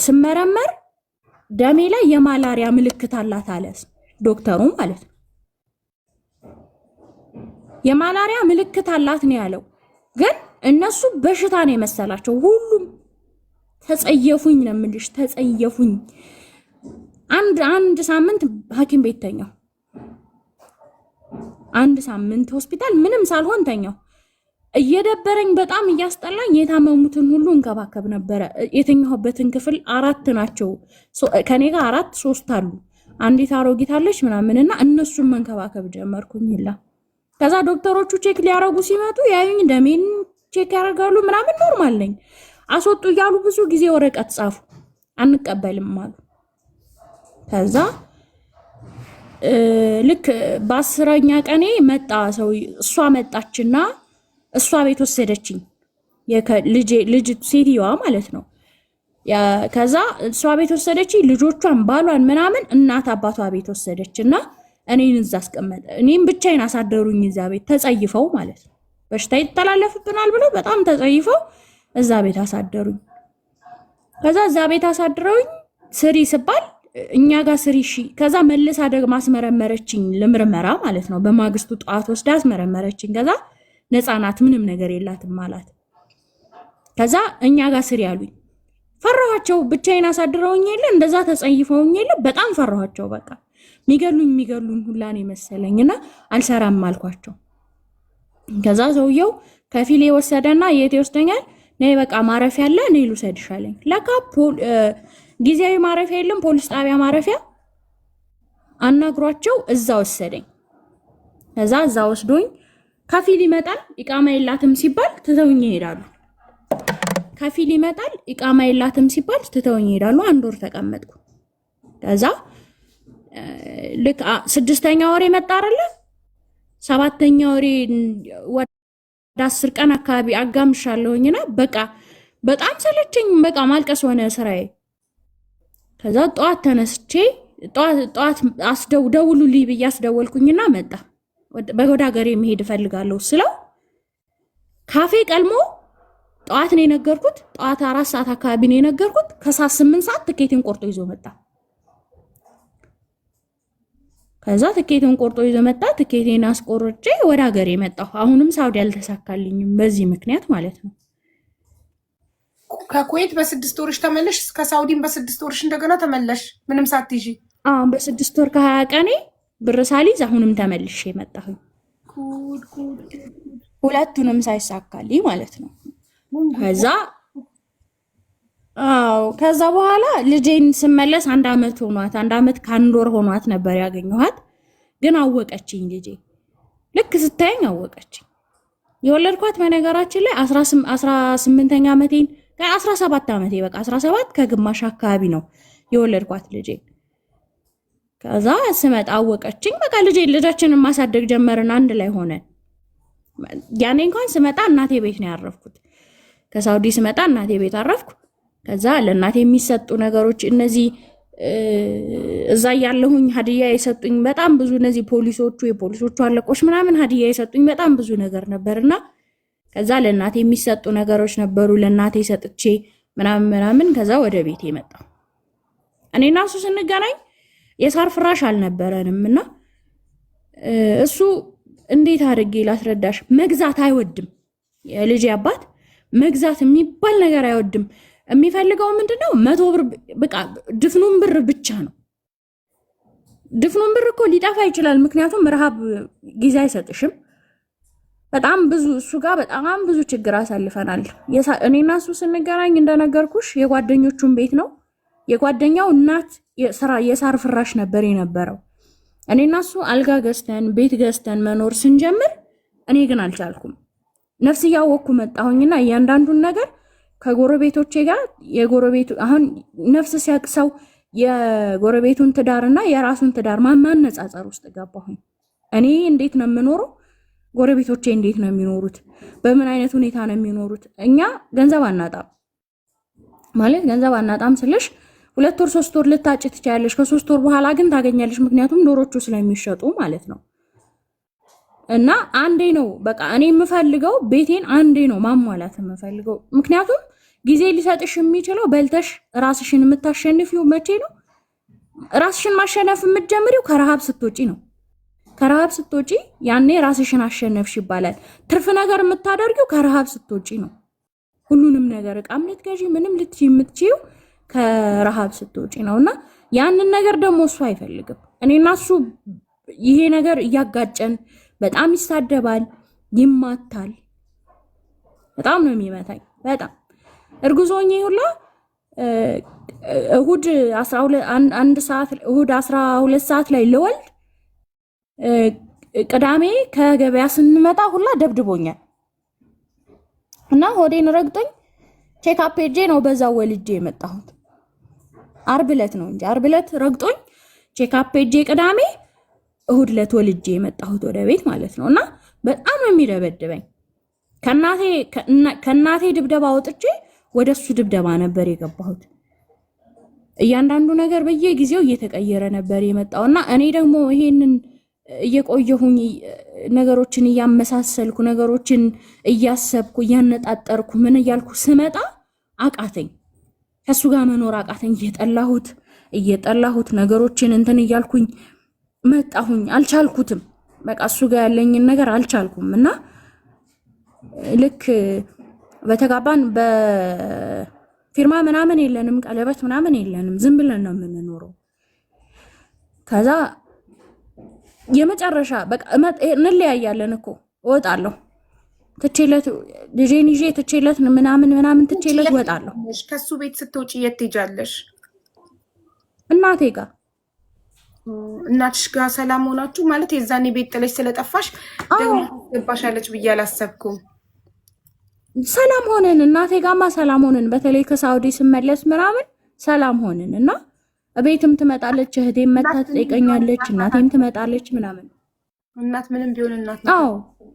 ስመረመር ደሜ ላይ የማላሪያ ምልክት አላት አለ ዶክተሩ ማለት ነው። የማላሪያ ምልክት አላት ነው ያለው። ግን እነሱ በሽታ ነው የመሰላቸው። ሁሉም ተጸየፉኝ ነው የምልሽ፣ ተጸየፉኝ። አንድ ሳምንት ሐኪም ቤት ተኛው። አንድ ሳምንት ሆስፒታል ምንም ሳልሆን ተኛው። እየደበረኝ በጣም እያስጠላኝ የታመሙትን ሁሉ እንከባከብ ነበረ። የተኛሁበትን ክፍል 4 ናቸው። ከኔ ጋር 4 3 አሉ። አንዲት አሮጊት አለች ምናምንና እነሱን መንከባከብ ጀመርኩኝ ይላ። ከዛ ዶክተሮቹ ቼክ ሊያረጉ ሲመጡ ያዩኝ፣ ደሜን ቼክ ያደርጋሉ ምናምን ኖርማል ነኝ። አስወጡ እያሉ ብዙ ጊዜ ወረቀት ጻፉ። አንቀበልም አሉ። ከዛ ልክ በ10ኛ ቀኔ መጣ ሰው። እሷ መጣችና እሷ ቤት ወሰደችኝ። ልጅ ሴትዮዋ ማለት ነው። ከዛ እሷ ቤት ወሰደችኝ። ልጆቿን ባሏን ምናምን እናት አባቷ ቤት ወሰደችና እኔን እዛ አስቀመጠ። እኔም ብቻዬን አሳደሩኝ እዛ ቤት ተጸይፈው ማለት ነው። በሽታ ይተላለፍብናል ብለው በጣም ተጸይፈው እዛ ቤት አሳደሩኝ። ከዛ እዛ ቤት አሳድረውኝ ስሪ ስባል እኛ ጋር ስሪ እሺ። ከዛ መልሳ ደግሞ አስመረመረችኝ ለምርመራ ማለት ነው። በማግስቱ ጠዋት ወስዳ አስመረመረችኝ። ከዛ ነፃ ናት ምንም ነገር የላትም ማለት። ከዛ እኛ ጋር ስሪ ያሉኝ። ፈራኋቸው። ብቻዬን አሳድረውኝ የለ እንደዛ ተጸይፈውኝ የለ በጣም ፈራኋቸው። በቃ የሚገሉኝ ሁላ ነው መሰለኝና አልሰራም አልኳቸው። ከዛ ሰውየው ከፊሌ ወሰደና የት ይወስደኛል? ነይ በቃ ማረፊያ አለ ነይ ልውሰድሽ አለኝ። ለካ ጊዜያዊ ማረፊያ የለም ፖሊስ ጣቢያ ማረፊያ አናግሯቸው እዛ ወሰደኝ። ከዛ እዛ ወስዶኝ ከፊል ይመጣል ኢቃማ የላትም ሲባል ትተውኝ ይሄዳሉ። ከፊል ይመጣል ኢቃማ የላትም ሲባል ትተውኝ ይሄዳሉ። 1 ወር ተቀመጥኩ። ከዛ ልክ 6ኛ ወሬ መጣ አይደለ? 7ኛ ወሬ ወደ 10 ቀን አካባቢ አጋምሻለሁኝና በቃ በጣም ሰለቸኝ። በቃ ማልቀስ ሆነ ስራዬ። ከዛ ጠዋት ተነስቼ ጠዋት ደውሉልኝ ብዬ አስደወልኩኝና መጣ። ወደ ሀገሬ መሄድ እፈልጋለሁ ስለው ካፌ ቀልሞ ጠዋት ነው የነገርኩት። ጠዋት 4 ሰዓት አካባቢ ነው የነገርኩት። ከሰዓት 8 ሰዓት ትኬቴን ቆርጦ ይዞ መጣ። ከዛ ትኬቴን ቆርጦ ይዞ መጣ። ትኬቴን አስቆርጬ ወደ ሀገሬ መጣሁ። አሁንም ሳውዲ አልተሳካልኝም በዚህ ምክንያት ማለት ነው። ከኩዌት በ6 ወርሽ ተመለሽ፣ ከሳውዲም በ6 ወርሽ እንደገና ተመለሽ ምንም ሳትይዢ? በ6 ወር ከ20 ቀኔ ብር ሳልይዝ አሁንም ተመልሼ መጣሁ። ሁለቱንም ሳይሳካልኝ ማለት ነው። ከዛ በኋላ ልጄን ስመለስ 1 ዓመት ሆኗት፣ 1 ዓመት ከ1 ወር ሆኗት ነበር ያገኘኋት። ግን አወቀችኝ ልጄ። ልክ ስታየኝ አወቀችኝ። የወለድኳት በነገራችን ላይ 18ኛ ዓመቴን 17 ዓመቴ በቃ 17 ከግማሽ አካባቢ ነው የወለድኳት ልጄ። ከዛ ስመጣ አወቀችኝ። በቃ ልጃችንን ማሳደግ ጀመርን አንድ ላይ ሆነን። ያኔ እንኳን ስመጣ እናቴ ቤት ነው ያረፍኩት። ከሳውዲ ስመጣ እናቴ ቤት አረፍኩ። ከዛ ለእናቴ የሚሰጡ ነገሮች እነዚህ እዛ ያለሁኝ ሀዲያ የሰጡኝ በጣም ብዙ እነዚህ የፖሊሶቹ አለቆች ምናምን ሀዲያ የሰጡኝ በጣም ብዙ ነገር ነበርና ከዛ ለእናቴ የሚሰጡ ነገሮች ነበሩ። ለእናቴ ሰጥቼ ምናምን ከዛ ወደ ቤቴ መጣሁ። እኔና እሱ ስንገናኝ የሳር ፍራሽ አልነበረንም እና እሱ እንዴት አድርጌ ላስረዳሽ፣ መግዛት አይወድም። የልጄ አባት መግዛት የሚባል ነገር አይወድም። የሚፈልገው ምንድነው 100 ብር በቃ ድፍኑን ብር ብቻ ነው። ድፍኑን ብር እኮ ሊጠፋ ይችላል፣ ምክንያቱም ረሃብ ጊዜ አይሰጥሽም። በጣም ብዙ እሱ ጋር በጣም ብዙ ችግር አሳልፈናል። እኔና እሱ ስንገናኝ እንደነገርኩሽ የጓደኞቹን ቤት ነው። የጓደኛው እናት የሳር ፍራሽ ነበር የነበረው። እኔና እሱ አልጋ ገዝተን ቤት ገዝተን መኖር ስንጀምር እኔ ግን አልቻልኩም። ነፍስ እያወቅኩ መጣሁኝና እያንዳንዱን ነገር ከጎረቤቶቼ ጋር የጎረቤቱ አሁን ነፍስ ሲያቅሰው የጎረቤቱን ትዳርና የራሱን ትዳር ማነጻጸር ውስጥ ገባሁኝ። እኔ እንዴት ነው የምኖረው? ጎረቤቶቼ እንዴት ነው የሚኖሩት? በምን አይነት ሁኔታ ነው የሚኖሩት? እኛ ገንዘብ አናጣም ማለት ገንዘብ አናጣም ስልሽ 2 ወር 3 ወር ልታጭ ትችያለሽ። ከ3 ወር በኋላ ግን ታገኛለሽ፣ ምክንያቱም ዶሮቹ ስለሚሸጡ ማለት ነው። እና አንዴ ነው በቃ እኔ የምፈልገው ቤቴን አንዴ ነው ማሟላት የምፈልገው። ምክንያቱም ጊዜ ሊሰጥሽ የሚችለው በልተሽ ራስሽን የምታሸንፊው መቼ ነው? ራስሽን ማሸነፍ የምትጀምሪው ከረሃብ ስትወጪ ነው። ከረሃብ ስትወጪ ያኔ ራስሽን አሸነፍሽ ይባላል። ትርፍ ነገር የምታደርጊው ከረሃብ ስትወጪ ነው። ሁሉንም ነገር እቃም ልትገዢ ምንም ልትይ የምትችይው ከረሃብ ስትወጪ ነውና ያንን ነገር ደግሞ እሱ አይፈልግም። እኔና እሱ ይሄ ነገር እያጋጨን በጣም ይሳደባል፣ ይማታል። በጣም ነው የሚመታኝ። በጣም እርጉዞኝ ሁላ እሁድ 12 ሰዓት ላይ ልወልድ ቅዳሜ ከገበያ ስንመጣ ሁላ ደብድቦኛል እና ሆዴን ረግጦኝ ቼክአፕ ሄጄ ነው በዛው ወልጄ የመጣሁት። ዓርብ ዕለት ነው እንጂ ዓርብ ዕለት ረግጦኝ ቼክአፕ ሄጄ ቅዳሜ እሁድ ዕለት ወልጄ የመጣሁት ወደ ቤት ማለት ነው። እና በጣም ነው የሚደበድበኝ። ከእናቴ ድብደባ ወጥቼ ወደሱ ድብደባ ነበር የገባሁት። እያንዳንዱ ነገር በየጊዜው እየተቀየረ ነበር የመጣውና እኔ ደግሞ ይሄንን እየቆየሁኝ ነገሮችን እያመሳሰልኩ ነገሮችን እያሰብኩ እያነጣጠርኩ ምን እያልኩ ስመጣ አቃተኝ። ከሱ ጋር መኖር አቃተኝ። እየጠላሁት ነገሮችን እንትን እያልኩኝ መጣሁኝ። አልቻልኩትም። በቃ እሱ ጋር ያለኝን ነገር አልቻልኩም እና ልክ በተጋባን በፊርማ ምናምን የለንም፣ ቀለበት ምናምን የለንም። ዝም ብለን ነው የምንኖረው። ከዛ የመጨረሻ በቃ እንለያያለን እኮ እወጣለሁ። ትቼለት ልጄን ይዤ ትቼለት ምናምን ትቼለት እወጣለሁ። ከሱ ቤት ስትወጪ የት ትሄጃለሽ? እናቴ ጋር። እናትሽ ጋር ሰላም ሆናችሁ ማለት? የዛኔ ቤት ጥለሽ ስለጠፋሽ ደግሞ ትባሻለች ብዬ አላሰብኩም። ሰላም ሆነን እናቴ ጋማ ሰላም ሆነን፣ በተለይ ከሳውዲ ስመለስ ምናምን ሰላም ሆነን እና ቤትም ትመጣለች፣ እህቴም መታ ትጠይቀኛለች፣ እናቴም ትመጣለች ምናምን። እናት ምንም ቢሆን እናት ነው። አዎ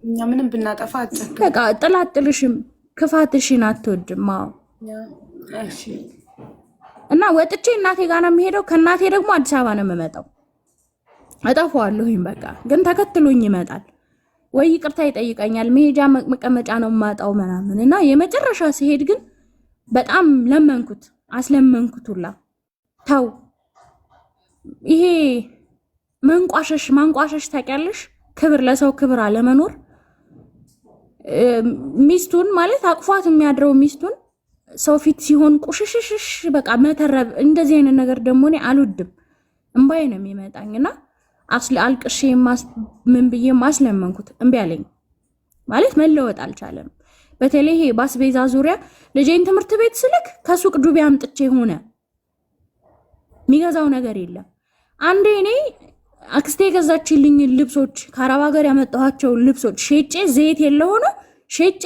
እኛ ምንም ብናጠፋ አጨክ በቃ ጥላጥልሽም ክፋትሽን አትወድም። አዎ እሺ። እና ወጥቼ እናቴ ጋር ነው የምሄደው። ከእናቴ ደግሞ አዲስ አበባ ነው የምመጣው። እጠፋዋለሁኝ በቃ። ግን ተከትሎኝ ይመጣል ወይ ይቅርታ ይጠይቀኛል። መሄጃ መቀመጫ ነው የማጣው ምናምን። እና የመጨረሻ ሲሄድ ግን በጣም ለመንኩት፣ አስለመንኩት ሁላ ተው። ይሄ ማንቋሸሽ ታውቂያለሽ? ክብር ለሰው ክብር አለመኖር። ሚስቱን ማለት አቅፏት የሚያድረው ሚስቱን ሰው ፊት ሲሆን ቁሽሽሽ በቃ መተረብ፣ እንደዚህ አይነት ነገር ደግሞ እኔ አልወድም። እምባዬ ነው የሚመጣኝና አልቅሼ ምን ብዬ ማስለመንኩት። እምቢ አለኝ ማለት መለወጥ አልቻለም። በተለይ ይሄ ባስቤዛ ዙሪያ ልጄን ትምህርት ቤት ስልክ ከሱቅ ዱቤ አምጥቼ ሆነ የሚገዛው ነገር የለም። አንዴ እኔ አክስቴ የገዛችልኝ ልብሶች ከአረብ ሀገር ያመጣኋቸው ልብሶች ሼጬ ዘይት የለሆነ ሼጬ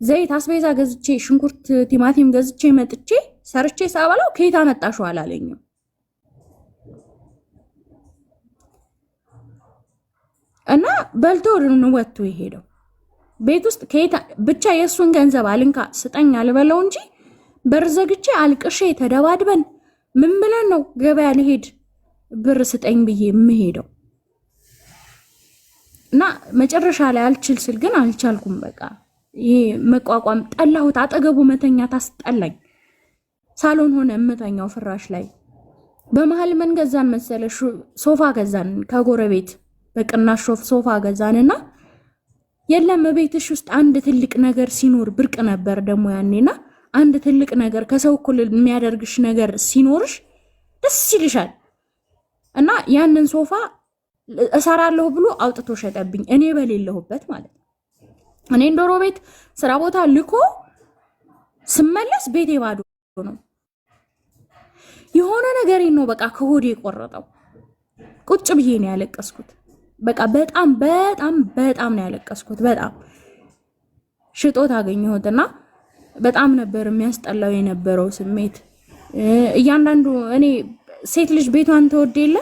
ዘይት አስቤዛ ገዝቼ ሽንኩርት ቲማቲም ገዝቼ መጥቼ ሰርቼ ሳበላው ከየት አመጣሽው አላለኝም። እና በልቶ ወጥቶ ይሄደው ቤት ውስጥ ከየት ብቻ የሱን ገንዘብ አልንካ ስጠኝ አልበለው እንጂ በርዘግቼ አልቅሼ ተደባድበን ምን ብለን ነው ገበያ ልሄድ ብር ስጠኝ ብዬ የምሄደው። እና መጨረሻ ላይ አልችል ስል ግን አልቻልኩም። በቃ ይሄ መቋቋም ጠላሁት። አጠገቡ መተኛት አስጠላኝ። ሳሎን ሆነ እምተኛው ፍራሽ ላይ። በመሃል ምን ገዛን መሰለሽ? ሶፋ ገዛን ከጎረቤት በቅናሽ ሶፋ ገዛንና የለም ቤትሽ ውስጥ አንድ ትልቅ ነገር ሲኖር ብርቅ ነበር ደግሞ ያኔና አንድ ትልቅ ነገር ከሰው እኩል የሚያደርግሽ ነገር ሲኖርሽ ደስ ይልሻል። እና ያንን ሶፋ እሰራለሁ ብሎ አውጥቶ ሸጠብኝ፣ እኔ በሌለሁበት ማለት ነው። እኔ ዶሮ ቤት ስራ ቦታ ልኮ ስመለስ ቤቴ ባዶ ነው። የሆነ ነገር ነው በቃ ከሆዴ የቆረጠው። ቁጭ ብዬ ነው ያለቀስኩት። በቃ በጣም ነው ያለቀስኩት። በጣም ሽጦት አገኘሁትና በጣም ነበር የሚያስጠላው የነበረው ስሜት። እያንዳንዱ እኔ ሴት ልጅ ቤቷን ተወድ የለ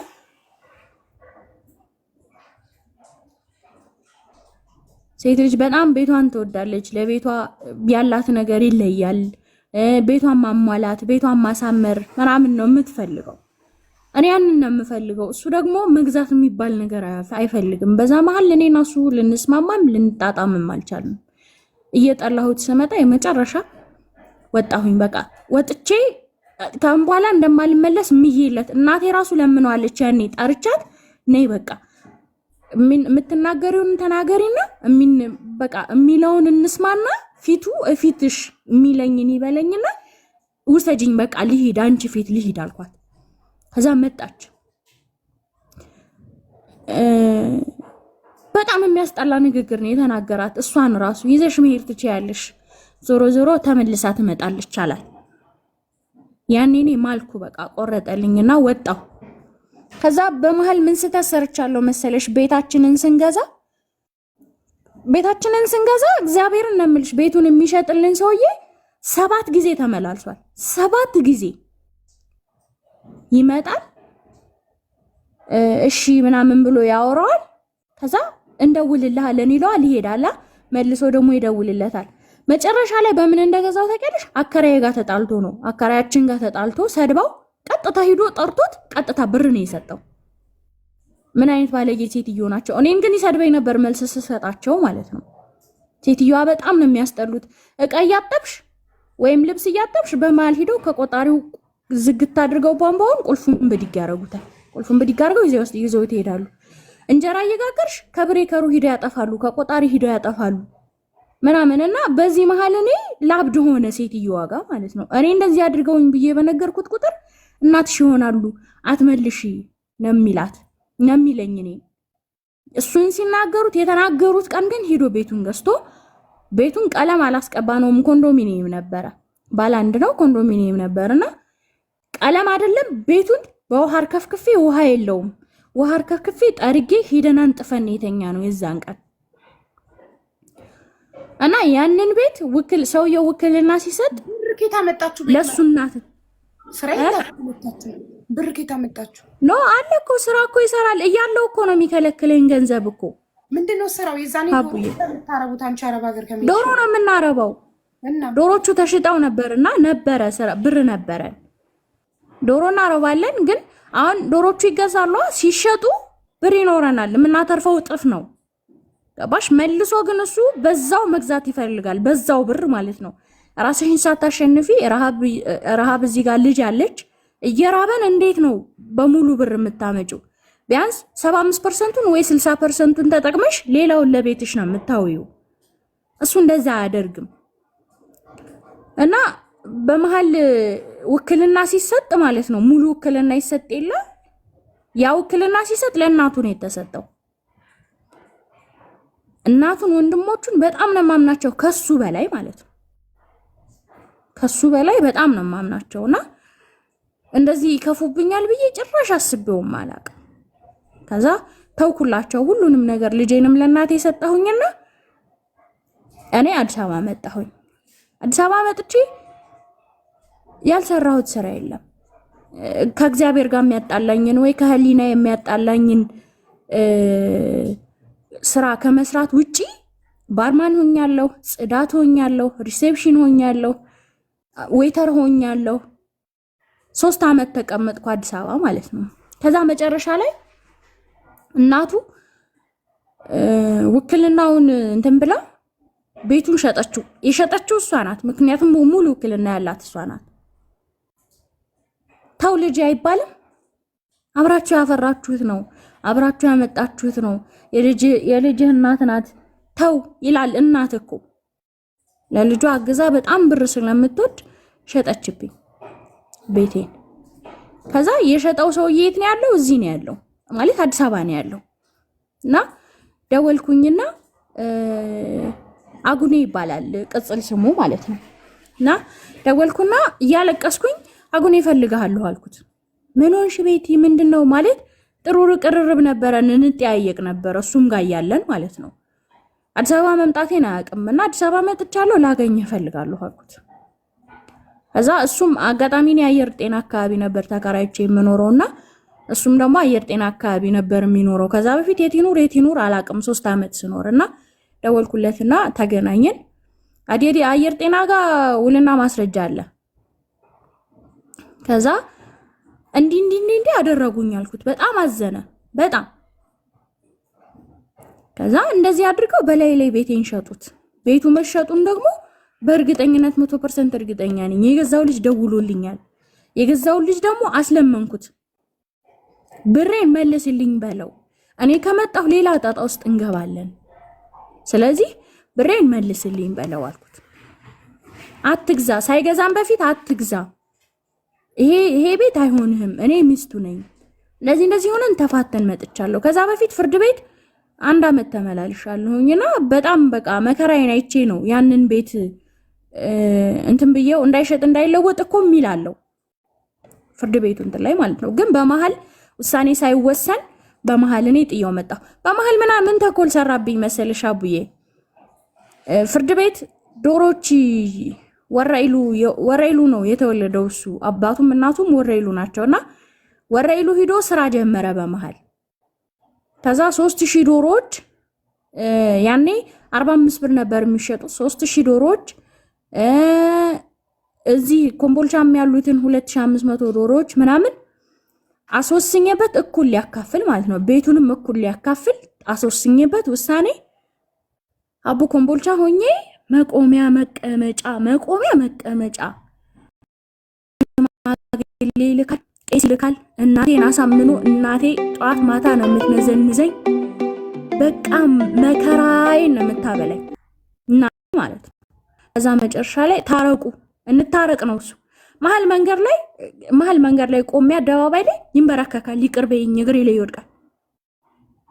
ሴት ልጅ በጣም ቤቷን ትወዳለች። ለቤቷ ያላት ነገር ይለያል። ቤቷን ማሟላት፣ ቤቷን ማሳመር ምናምን ነው የምትፈልገው። እኔ ያንን ነው የምፈልገው። እሱ ደግሞ መግዛት የሚባል ነገር አይፈልግም። በዛ መሀል እኔና እሱ ልንስማማም ልንጣጣምም አልቻልንም። እየጠላሁት ስመጣ የመጨረሻ ወጣሁኝ። በቃ ወጥቼ ካም በኋላ እንደማልመለስ ምይለት እናቴ ራሱ ለምነዋለች። ያኔ ጠርቻት ነይ በቃ የምትናገሪውን ተናገሪና በቃ የሚለውን እንስማና ፊቱ እፊትሽ የሚለኝን ይበለኝና ውሰጂኝ በቃ ልሂድ፣ አንቺ ፊት ልሂድ አልኳት። ከዛ መጣች። በጣም የሚያስጠላ ንግግር ነው የተናገራት። እሷን ራሱ ይዘሽ መሄድ ትችያለሽ፣ ዞሮ ዞሮ ተመልሳ ትመጣለች አላት። ያኔ እኔ ማልኩ፣ በቃ ቆረጠልኝና ወጣሁ። ከዛ በመሃል ምን ስተሰርቻለሁ መሰለሽ? ቤታችንን ስንገዛ እግዚአብሔርን ነው የምልሽ ቤቱን የሚሸጥልን ሰውዬ 7 ጊዜ ተመላልሷል። 7 ጊዜ ይመጣል፣ እሺ ምናምን ብሎ ያወራዋል። ከዛ እንደውልልሃለን ይለዋል፣ ይሄዳል፣ መልሶ ደግሞ ይደውልለታል። መጨረሻ ላይ በምን እንደገዛው ታውቂያለሽ? አከራዬ ጋር ተጣልቶ ነው። አከራያችን ጋር ተጣልቶ ሰድባው ቀጥታ ሂዶ ጠርቶት ቀጥታ ብር ነው የሰጠው። ምን አይነት ባለጌ ሴትዮ ናቸው! እኔን ግን ይሰድበኝ ነበር መልስ ስሰጣቸው ማለት ነው። ሴትዮዋ በጣም ነው የሚያስጠሉት። እቃ እያጠብሽ ወይም ልብስ እያጠብሽ በመሃል ሂዶ ከቆጣሪው ዝግት አድርገው ቧንቧውን ቁልፉን ብድግ ያደርጉታል። ቁልፉን ብድግ አድርገው ይዘው ይሄዳሉ። እንጀራ እየጋገርሽ ከብሬከሩ ሂዶ ያጠፋሉ፣ ከቆጣሪ ሂዶ ያጠፋሉ ምናምንና በዚህ መሃል እኔ ላብድ ሆነ ሴትዮዋ ጋር ማለት ነው። እኔ እንደዚህ አድርገውኝ ብዬ በነገርኩት ቁጥር እናትሽ ይሆናሉ አትመልሺ ነው የሚለኝ። እኔ እሱን ሲናገሩት የተናገሩት ቀን ግን ሂዶ ቤቱን ገዝቶ ቤቱን ቀለም አላስቀባ ነውም፣ ኮንዶሚኒየም ነበረ፣ ባለ አንድ ነው ኮንዶሚኒየም ነበርና ቀለም አይደለም ቤቱን በውሃ አርከፍክፌ፣ ውሃ የለውም ውሃ አርከፍክፌ ጠርጌ ሂደን አንጥፈን የተኛ ነው የዛን ቀን። እና ያንን ቤት ሰውየው ውክልና ሲሰጥ ብርኬታ መጣችሁ ለሱ እናት ብርኬታ መጣችሁ ነው አለ እኮ ስራ እኮ ይሰራል እያለው እኮ ነው የሚከለክለኝ ገንዘብ እኮ። ምንድነው ስራው? የዛኔ ዶሮ አንቺ አረብ ሀገር ከመጣሽ ዶሮ ነው የምናረባው። ዶሮቹ ተሽጠው ነበርና ነበረ ስራ ብር ነበረን ዶሮ እናረባለን። ግን አሁን ዶሮቹ ይገዛሉ፣ ሲሸጡ ብር ይኖረናል፣ የምናተርፈው እጥፍ ነው። ገባሽ? መልሶ ግን እሱ በዛው መግዛት ይፈልጋል፣ በዛው ብር ማለት ነው። ራስሽን ሳታሸንፊ ረሃብ እዚህ ጋር ልጅ አለች እየራበን እንዴት ነው በሙሉ ብር የምታመጪው? ቢያንስ 75%ን ወይ 60%ን ተጠቅመሽ ሌላውን ለቤትሽ ነው የምታውዩ። እሱ እንደዛ አያደርግም። እና በመሃል ውክልና ሲሰጥ ማለት ነው ሙሉ ውክልና ይሰጥ የለ ያ ውክልና ሲሰጥ ለእናቱ ነው የተሰጠው። እናቱን ወንድሞቹን በጣም ነው ማምናቸው፣ ከሱ በላይ ማለት ነው። ከሱ በላይ በጣም ነው ማምናቸውና እንደዚህ ይከፉብኛል ብዬ ጭራሽ አስቤውም አላውቅም። ከዛ ተውኩላቸው ሁሉንም ነገር። ልጄንም ለእናቴ ሰጠሁኝና እኔ አዲስ አበባ መጣሁኝ። አዲስ አበባ መጥቼ ያልሰራሁት ስራ የለም። ከእግዚአብሔር ጋር የሚያጣላኝን ወይ ከህሊና የሚያጣላኝን ስራ ከመስራት ውጪ ባርማን ሆኛለሁ፣ ጽዳት ሆኛለሁ፣ ሪሴፕሽን ሆኛለሁ፣ ዌተር ሆኛለሁ። 3 አመት ተቀመጥኩ አዲስ አበባ ማለት ነው። ከዛ መጨረሻ ላይ እናቱ ውክልናውን እንትን ብላ ቤቱን ሸጠችው። የሸጠችው እሷ ናት፣ ምክንያቱም ሙሉ ውክልና ያላት እሷ ናት። ተው ልጅ አይባልም፣ አብራችሁ ያፈራችሁት ነው፣ አብራችሁ ያመጣችሁት ነው፣ የልጅህ እናት ናት ተው ይላል። እናት እኮ ለልጇ አግዛ በጣም ብር ስለምትወድ ሸጠችብኝ ቤቴን። ከዛ የሸጠው ሰውዬ የት ነው ያለው? እዚህ ነው ያለው ማለት አዲስ አበባ ነው ያለው። እና ደወልኩኝና አጉኔ ይባላል ቅጽል ስሙ ማለት ነው። እና ደወልኩና እያለቀስኩኝ አጉኔ እፈልግሃለሁ አልኩት። ምን ሆንሽ ቤቲ? ምንድነው ማለት ጥሩ ቅርርብ ነበረን፣ እንጠያየቅ ነበር እሱም ጋር ያለን ማለት ነው። አዲስ አበባ መምጣቴን አያውቅምና አዲስ አበባ መጥቻለሁ ላገኝ እፈልጋለሁ አልኩት። ከዛ እሱም አጋጣሚ ነው አየር ጤና አካባቢ ነበር ተከራይቼ የምኖረውና እሱም ደግሞ አየር ጤና አካባቢ ነበር የሚኖረው። ከዛ በፊት የት ይኑር አላውቅም 3 አመት ስኖርና ደወልኩለትና ተገናኘን። አዲዲ አየር ጤና ጋር ውልና ማስረጃ አለ። ከዛ እንዲ አደረጉኝ አልኩት። በጣም አዘነ በጣም። ከዛ እንደዚህ አድርገው በላይ ቤቴን ሸጡት። ቤቱ መሸጡን ደግሞ በእርግጠኝነት 100% እርግጠኛ ነኝ። የገዛው ልጅ ደውሎልኛል። የገዛው ልጅ ደግሞ አስለመንኩት። ብሬን መልስልኝ በለው። እኔ ከመጣሁ ሌላ ጣጣ ውስጥ እንገባለን። ስለዚህ ብሬን መልስልኝ በለው አልኩት። አትግዛ፣ ሳይገዛም በፊት አትግዛ። ይሄ ቤት አይሆንህም። እኔ ሚስቱ ነኝ። እንደዚህ ሆነን ተፋተን መጥቻለሁ። ከዛ በፊት ፍርድ ቤት 1 አመት ተመላልሻለሁኝና በጣም በቃ መከራዬን አይቼ ነው ያንን ቤት እንትን ብዬው እንዳይሸጥ እንዳይለወጥ እኮ የሚላለው ፍርድ ቤቱ እንትን ላይ ማለት ነው። ግን በመሃል ውሳኔ ሳይወሰን በመሃል እኔ ጥየው መጣሁ። በመሃል ምን ተኮል ሰራብኝ መሰልሽ አቡዬ? ፍርድ ቤት ዶሮች ወረይሉ ነው የተወለደው እሱ። አባቱም እናቱም ወረይሉ ናቸውና ወረይሉ ሂዶ ስራ ጀመረ በመሃል። ከዛ 3000 ዶሮዎች ያኔ 45 ብር ነበር የሚሸጡት። 3000 ዶሮዎች እዚህ ኮምቦልቻም ያሉትን 2500 ዶሮዎች ምናምን አስወስኜበት እኩል ሊያካፍል ማለት ነው። ቤቱንም እኩል ሊያካፍል አስወስኜበት ውሳኔ አቡ ኮምቦልቻ ሆኜ መቆሚያ መቀመጫ ይልካል፣ ቄስ ይልካል። እናቴን አሳምኖ እናቴ ጧት ማታ ነው የምትነዘንዘኝ። በቃ መከራዬን ነው የምታበላኝ እናቴ ማለት ነው። ከዛ መጨረሻ ላይ ታረቁ እንታረቅ ነው እሱ። መሀል መንገድ ላይ ቆሜ አደባባይ ላይ ይንበረከካል። ይቅር በይኝ እግሬ ላይ ይወድቃል።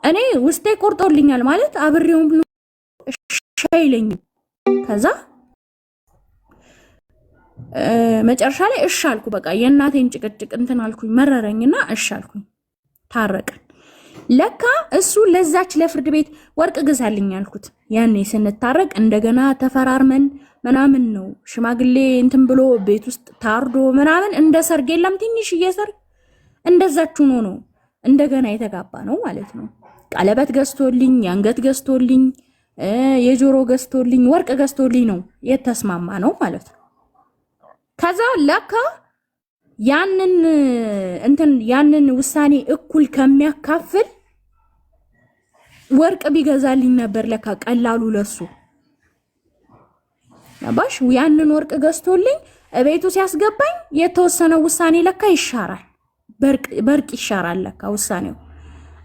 እኔ ውስጤ ቆርጦልኛል ማለት አብሬውም ሻይለኝ። ከዛ መጨረሻ ላይ እሺ አልኩ። በቃ የእናቴን ጭቅጭቅ እንትን አልኩኝ፣ መረረኝና እሺ አልኩኝ። ታረቀን። ለካ እሱ ለዛች ለፍርድ ቤት ወርቅ ግዛልኝ አልኩት። ያኔ ስንታረቅ እንደገና ተፈራርመን ምናምን ነው ሽማግሌ እንትን ብሎ ቤት ውስጥ ታርዶ ምናምን እንደ ሰርግ የለም ትንሽ እየሰርግ እንደዛችሁ ነው እንደገና የተጋባ ነው ማለት ነው። ቀለበት ገዝቶልኝ፣ የአንገት ገዝቶልኝ፣ የጆሮ ገዝቶልኝ፣ ወርቅ ገዝቶልኝ ነው የተስማማ ነው ማለት ነው። ከዛ ለካ ያንን ውሳኔ እኩል ከሚያካፍል ወርቅ ቢገዛልኝ ነበር ለካ ቀላሉ ለሱ ባሽ። ያንን ወርቅ ገዝቶልኝ እቤቱ ሲያስገባኝ የተወሰነው ውሳኔ ለካ ይሻራል፣ በርቅ ይሻራል ለካ ውሳኔው።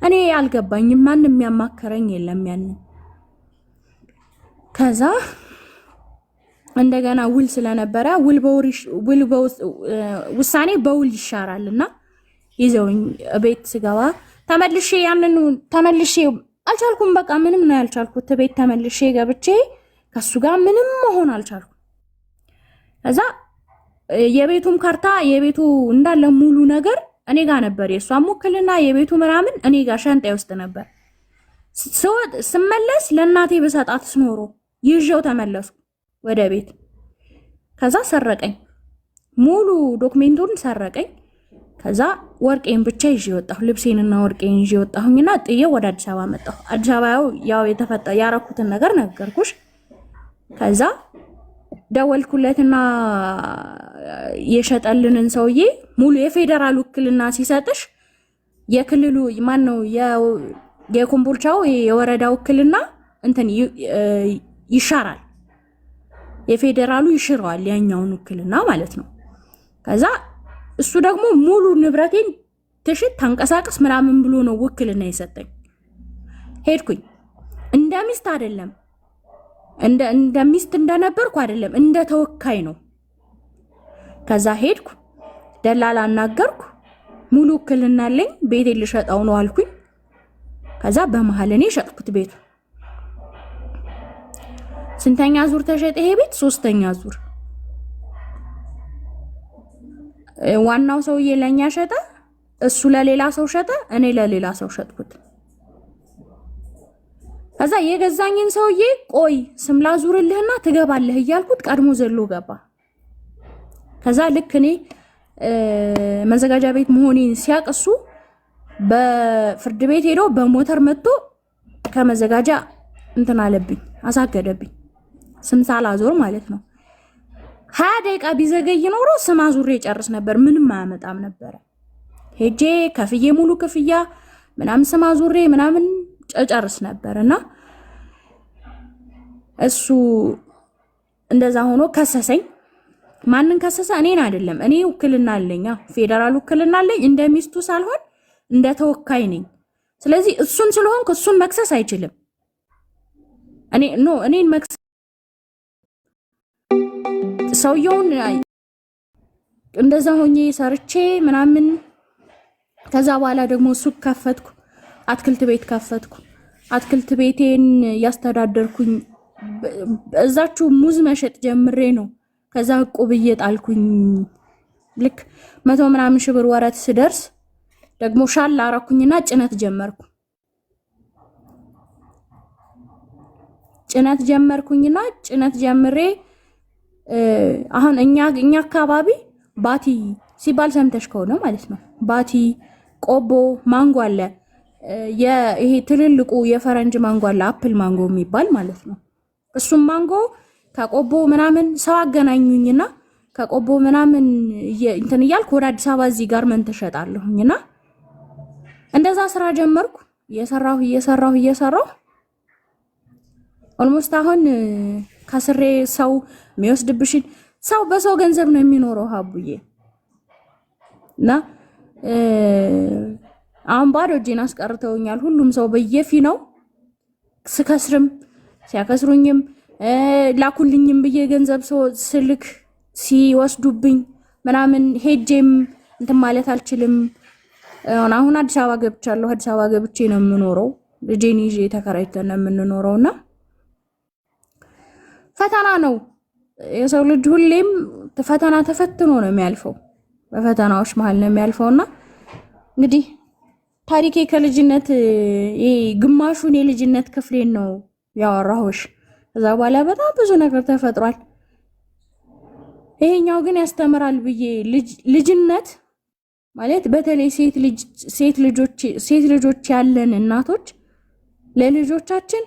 እኔ አልገባኝም፣ ማንም የሚያማከረኝ የለም ያንን። ከዛ እንደገና ውል ስለነበረ ውሳኔ በውል ይሻራልና ይዘውኝ ቤት ስገባ ተመልሼ አልቻልኩም። በቃ ምንም ነው ያልቻልኩት። ቤት ተመልሼ ገብቼ ከሱ ጋር ምንም መሆን አልቻልኩም። ከዛ የቤቱም ካርታ የቤቱ እንዳለ ሙሉ ነገር እኔ ጋር ነበር። የሷም ውክልና የቤቱ ምናምን እኔ ጋር ሻንጣዬ ውስጥ ነበር። ስመለስ ለእናቴ በሰጣት ስኖሮ ይዤው ተመለስኩ ወደ ቤት። ከዛ ሰረቀኝ፣ ሙሉ ዶክሜንቱን ሰረቀኝ። ከዛ ወርቄን ብቻ ይዤ ወጣሁ፣ ልብሴንና ወርቄን ይዤ ወጣሁኝና ጥዬው ወደ አዲስ አበባ መጣሁ። አዲስ አበባ ያው ያረኩትን ነገር ነገርኩሽ። ከዛ ደወልኩለትና የሸጠልንን ሰውዬ ሙሉ የፌደራል ውክልና ሲሰጥሽ የክልሉ ማን ነው የኮምቦልቻው የወረዳ ውክልና እንትን ይሻራል፣ የፌደራሉ ይሽረዋል ያኛውን ውክልና ማለት ነው። ከዛ እሱ ደግሞ ሙሉ ንብረቴን ትሽት ታንቀሳቀስ ምናምን ብሎ ነው ውክልና የሰጠኝ። ሄድኩኝ። እንደ ሚስት አይደለም እንደ ሚስት እንደነበርኩ አይደለም፣ እንደ ተወካይ ነው። ከዛ ሄድኩ፣ ደላላ አናገርኩ። ሙሉ ውክልና አለኝ፣ ቤቴ ልሸጠው ነው አልኩኝ። ከዛ በመሃል እኔ ሸጥኩት ቤቱ። ስንተኛ ዙር ተሸጠ ይሄ ቤት? 3ኛ ዙር። ዋናው ሰውዬ ለኛ ሸጠ፣ እሱ ለሌላ ሰው ሸጠ፣ እኔ ለሌላ ሰው ሸጥኩት። ከዛ የገዛኝን ሰውዬ ቆይ ስም ላዙርልህና ትገባለህ እያልኩት ቀድሞ ዘሎ ገባ። ከዛ ልክ እኔ መዘጋጃ ቤት መሆኔን ሲያቅሱ በፍርድ ቤት ሄዶ በሞተር መጥቶ ከመዘጋጃ እንትን አለብኝ፣ አሳገደብኝ። ስም ሳላዞር ማለት ነው። 20 ደቂቃ ቢዘገይ ኖሮ ስም አዙሬ ጨርስ ነበር፣ ምንም አያመጣም ነበር። ሄጄ ከፍዬ ሙሉ ክፍያ ምናምን ስም አዙሬ ምናምን ጨርስ ነበርና እሱ እንደዛ ሆኖ ከሰሰኝ። ማንን ከሰሰ? እኔን አይደለም። እኔ ውክልና አለኝ፣ ፌደራል ውክልና አለኝ። እንደ ሚስቱ ሳልሆን እንደ ተወካይ ነኝ። ስለዚህ እሱን ስለሆንኩ እሱን መክሰስ አይችልም። እኔን መክሰስ ሰውየውን እንደዛ ሆኜ ሰርቼ ምናምን ከዛ በኋላ ደግሞ ሱቅ ከፈትኩ፣ አትክልት ቤት ከፈትኩ። አትክልት ቤቴን ያስተዳደርኩኝ እዛችሁ ሙዝ መሸጥ ጀምሬ ነው። ከዛ ዕቁብ እየጣልኩኝ ልክ 100 ምናምን ሺህ ብር ወረት ስደርስ ደግሞ ሻል አረኩኝና ጭነት ጀመርኩ። ጭነት ጀምሬ አሁን እኛ አካባቢ ባቲ ሲባል ሰምተሽ ከሆነ ማለት ነው። ባቲ ቆቦ ማንጎ አለ። ይሄ ትልልቁ የፈረንጅ ማንጎ አለ፣ አፕል ማንጎ የሚባል ማለት ነው። እሱም ማንጎ ከቆቦ ምናምን ሰው አገናኙኝና ከቆቦ ምናምን እንትን እያልኩ ወደ አዲስ አበባ እዚህ ጋር ምን ተሸጣለሁኝና እንደዛ ስራ ጀመርኩ። እየሰራሁ ኦልሞስት አሁን ከስሬ ሰው የሚወስድብሽን ሰው በሰው ገንዘብ ነው የሚኖረው ሀቡዬ። እና አሁን ባዶ እጄን አስቀርተውኛል። ሁሉም ሰው በየፊናው ስከስርም ሲያከስሩኝም ላኩልኝም ብዬ ገንዘብ ሰው ስልክ ሲወስዱብኝ ምናምን ሄጄም እንትን ማለት አልችልም። አሁን አዲስ አበባ ገብቻለሁ። አዲስ አበባ ገብቼ ነው የምኖረው። ልጄን ይዤ ተከራይተን ነው የምንኖረውና ፈተና ነው። የሰው ልጅ ሁሌም ፈተና ተፈትኖ ነው የሚያልፈው። በፈተናዎች መሃል ነው የሚያልፈውና እንግዲህ ታሪኬ ከልጅነት ግማሹን የልጅነት ክፍሌን ነው ያወራሁሽ። ከዛ በኋላ በጣም ብዙ ነገር ተፈጥሯል። ይሄኛው ግን ያስተምራል ብዬ ልጅነት ማለት በተለይ ሴት ልጆች ያለን እናቶች ለልጆቻችን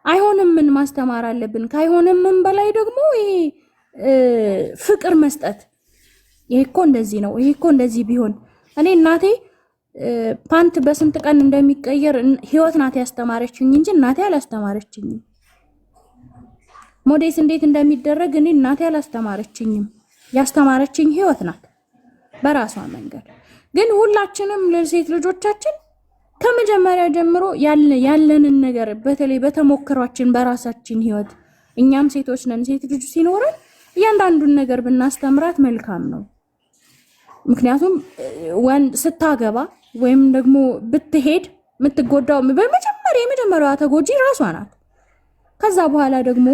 አይሆንም ምን ማስተማር አለብን። ካይሆንም ምን በላይ ደግሞ ይሄ ፍቅር መስጠት። ይሄ እኮ እንደዚህ ነው፣ ይሄ እኮ እንደዚህ ቢሆን። እኔ እናቴ ፓንት በስንት ቀን እንደሚቀየር ህይወት ናት ያስተማረችኝ እንጂ እናቴ አላስተማረችኝም። ሞዴስ እንዴት እንደሚደረግ እኔ እናቴ አላስተማረችኝም። ያስተማረችኝ ህይወት ናት በራሷ መንገድ። ግን ሁላችንም ለሴት ልጆቻችን ከመጀመሪያ ጀምሮ ያለንን ነገር በተለይ በተሞክሯችን በራሳችን ህይወት እኛም ሴቶች ነን፣ ሴት ልጅ ሲኖረን እያንዳንዱን ነገር ብናስተምራት መልካም ነው። ምክንያቱም ወንድ ስታገባ ወይም ደግሞ ብትሄድ የምትጎዳው የመጀመሪያዋ ተጎጂ ራሷ ናት። ከዛ በኋላ ደግሞ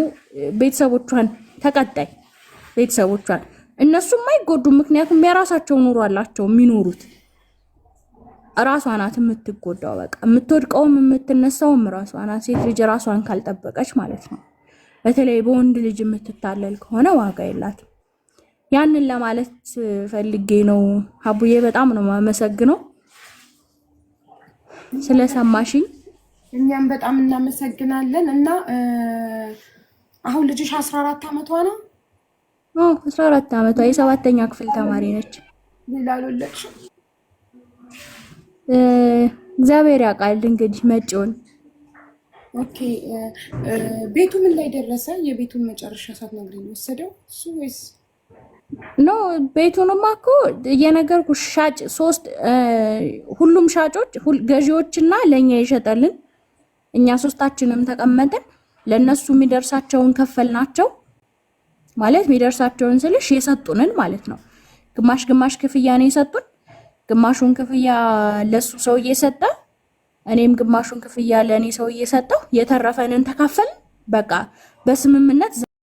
ቤተሰቦቿን ተቀጣይ ቤተሰቦቿን እነሱም አይጎዱም። ምክንያቱም የራሳቸው ኑሮ አላቸው የሚኖሩት። ራሷ ናት የምትጎዳው። በቃ የምትወድቀውም የምትነሳውም ራሷ ናት። ሴት ልጅ ራሷን ካልጠበቀች ማለት ነው። በተለይ በወንድ ልጅ የምትታለል ከሆነ ዋጋ የላትም። ያንን ለማለት ፈልጌ ነው ሀቡዬ። በጣም ነው የማመሰግነው ስለሰማሽኝ። እኛም በጣም እናመሰግናለን። እና አሁን ልጅሽ 14 ዓመቷ ነው? 14 ዓመቷ የ7ኛ ክፍል ተማሪ ነች። ሌላ አልወለድሽ? እግዚአብሔር ያውቃል እንግዲህ መጪውን። ኦኬ። ቤቱ ምን ላይ ደረሰ? የቤቱን መጨረሻ ሳትነግሪኝ ወሰደው እሱ ወይስ? ኖ ቤቱንማ እኮ እየነገርኩሽ ሻጭ ሁሉም ሻጮች ገዢዎችና ለኛ ይሸጠልን። እኛ ሶስታችንም ተቀመጠን ለነሱ የሚደርሳቸውን ከፈልናቸው። ማለት የሚደርሳቸውን ስልሽ የሰጡንን ማለት ነው። ግማሽ ክፍያ ነው የሰጡን። ግማሹን ክፍያ ለሱ ሰውዬ ሰጠ፣ እኔም ግማሹን ክፍያ ለኔ ሰውዬ ሰጠው። የተረፈንን ተካፈልን። በቃ በስምምነት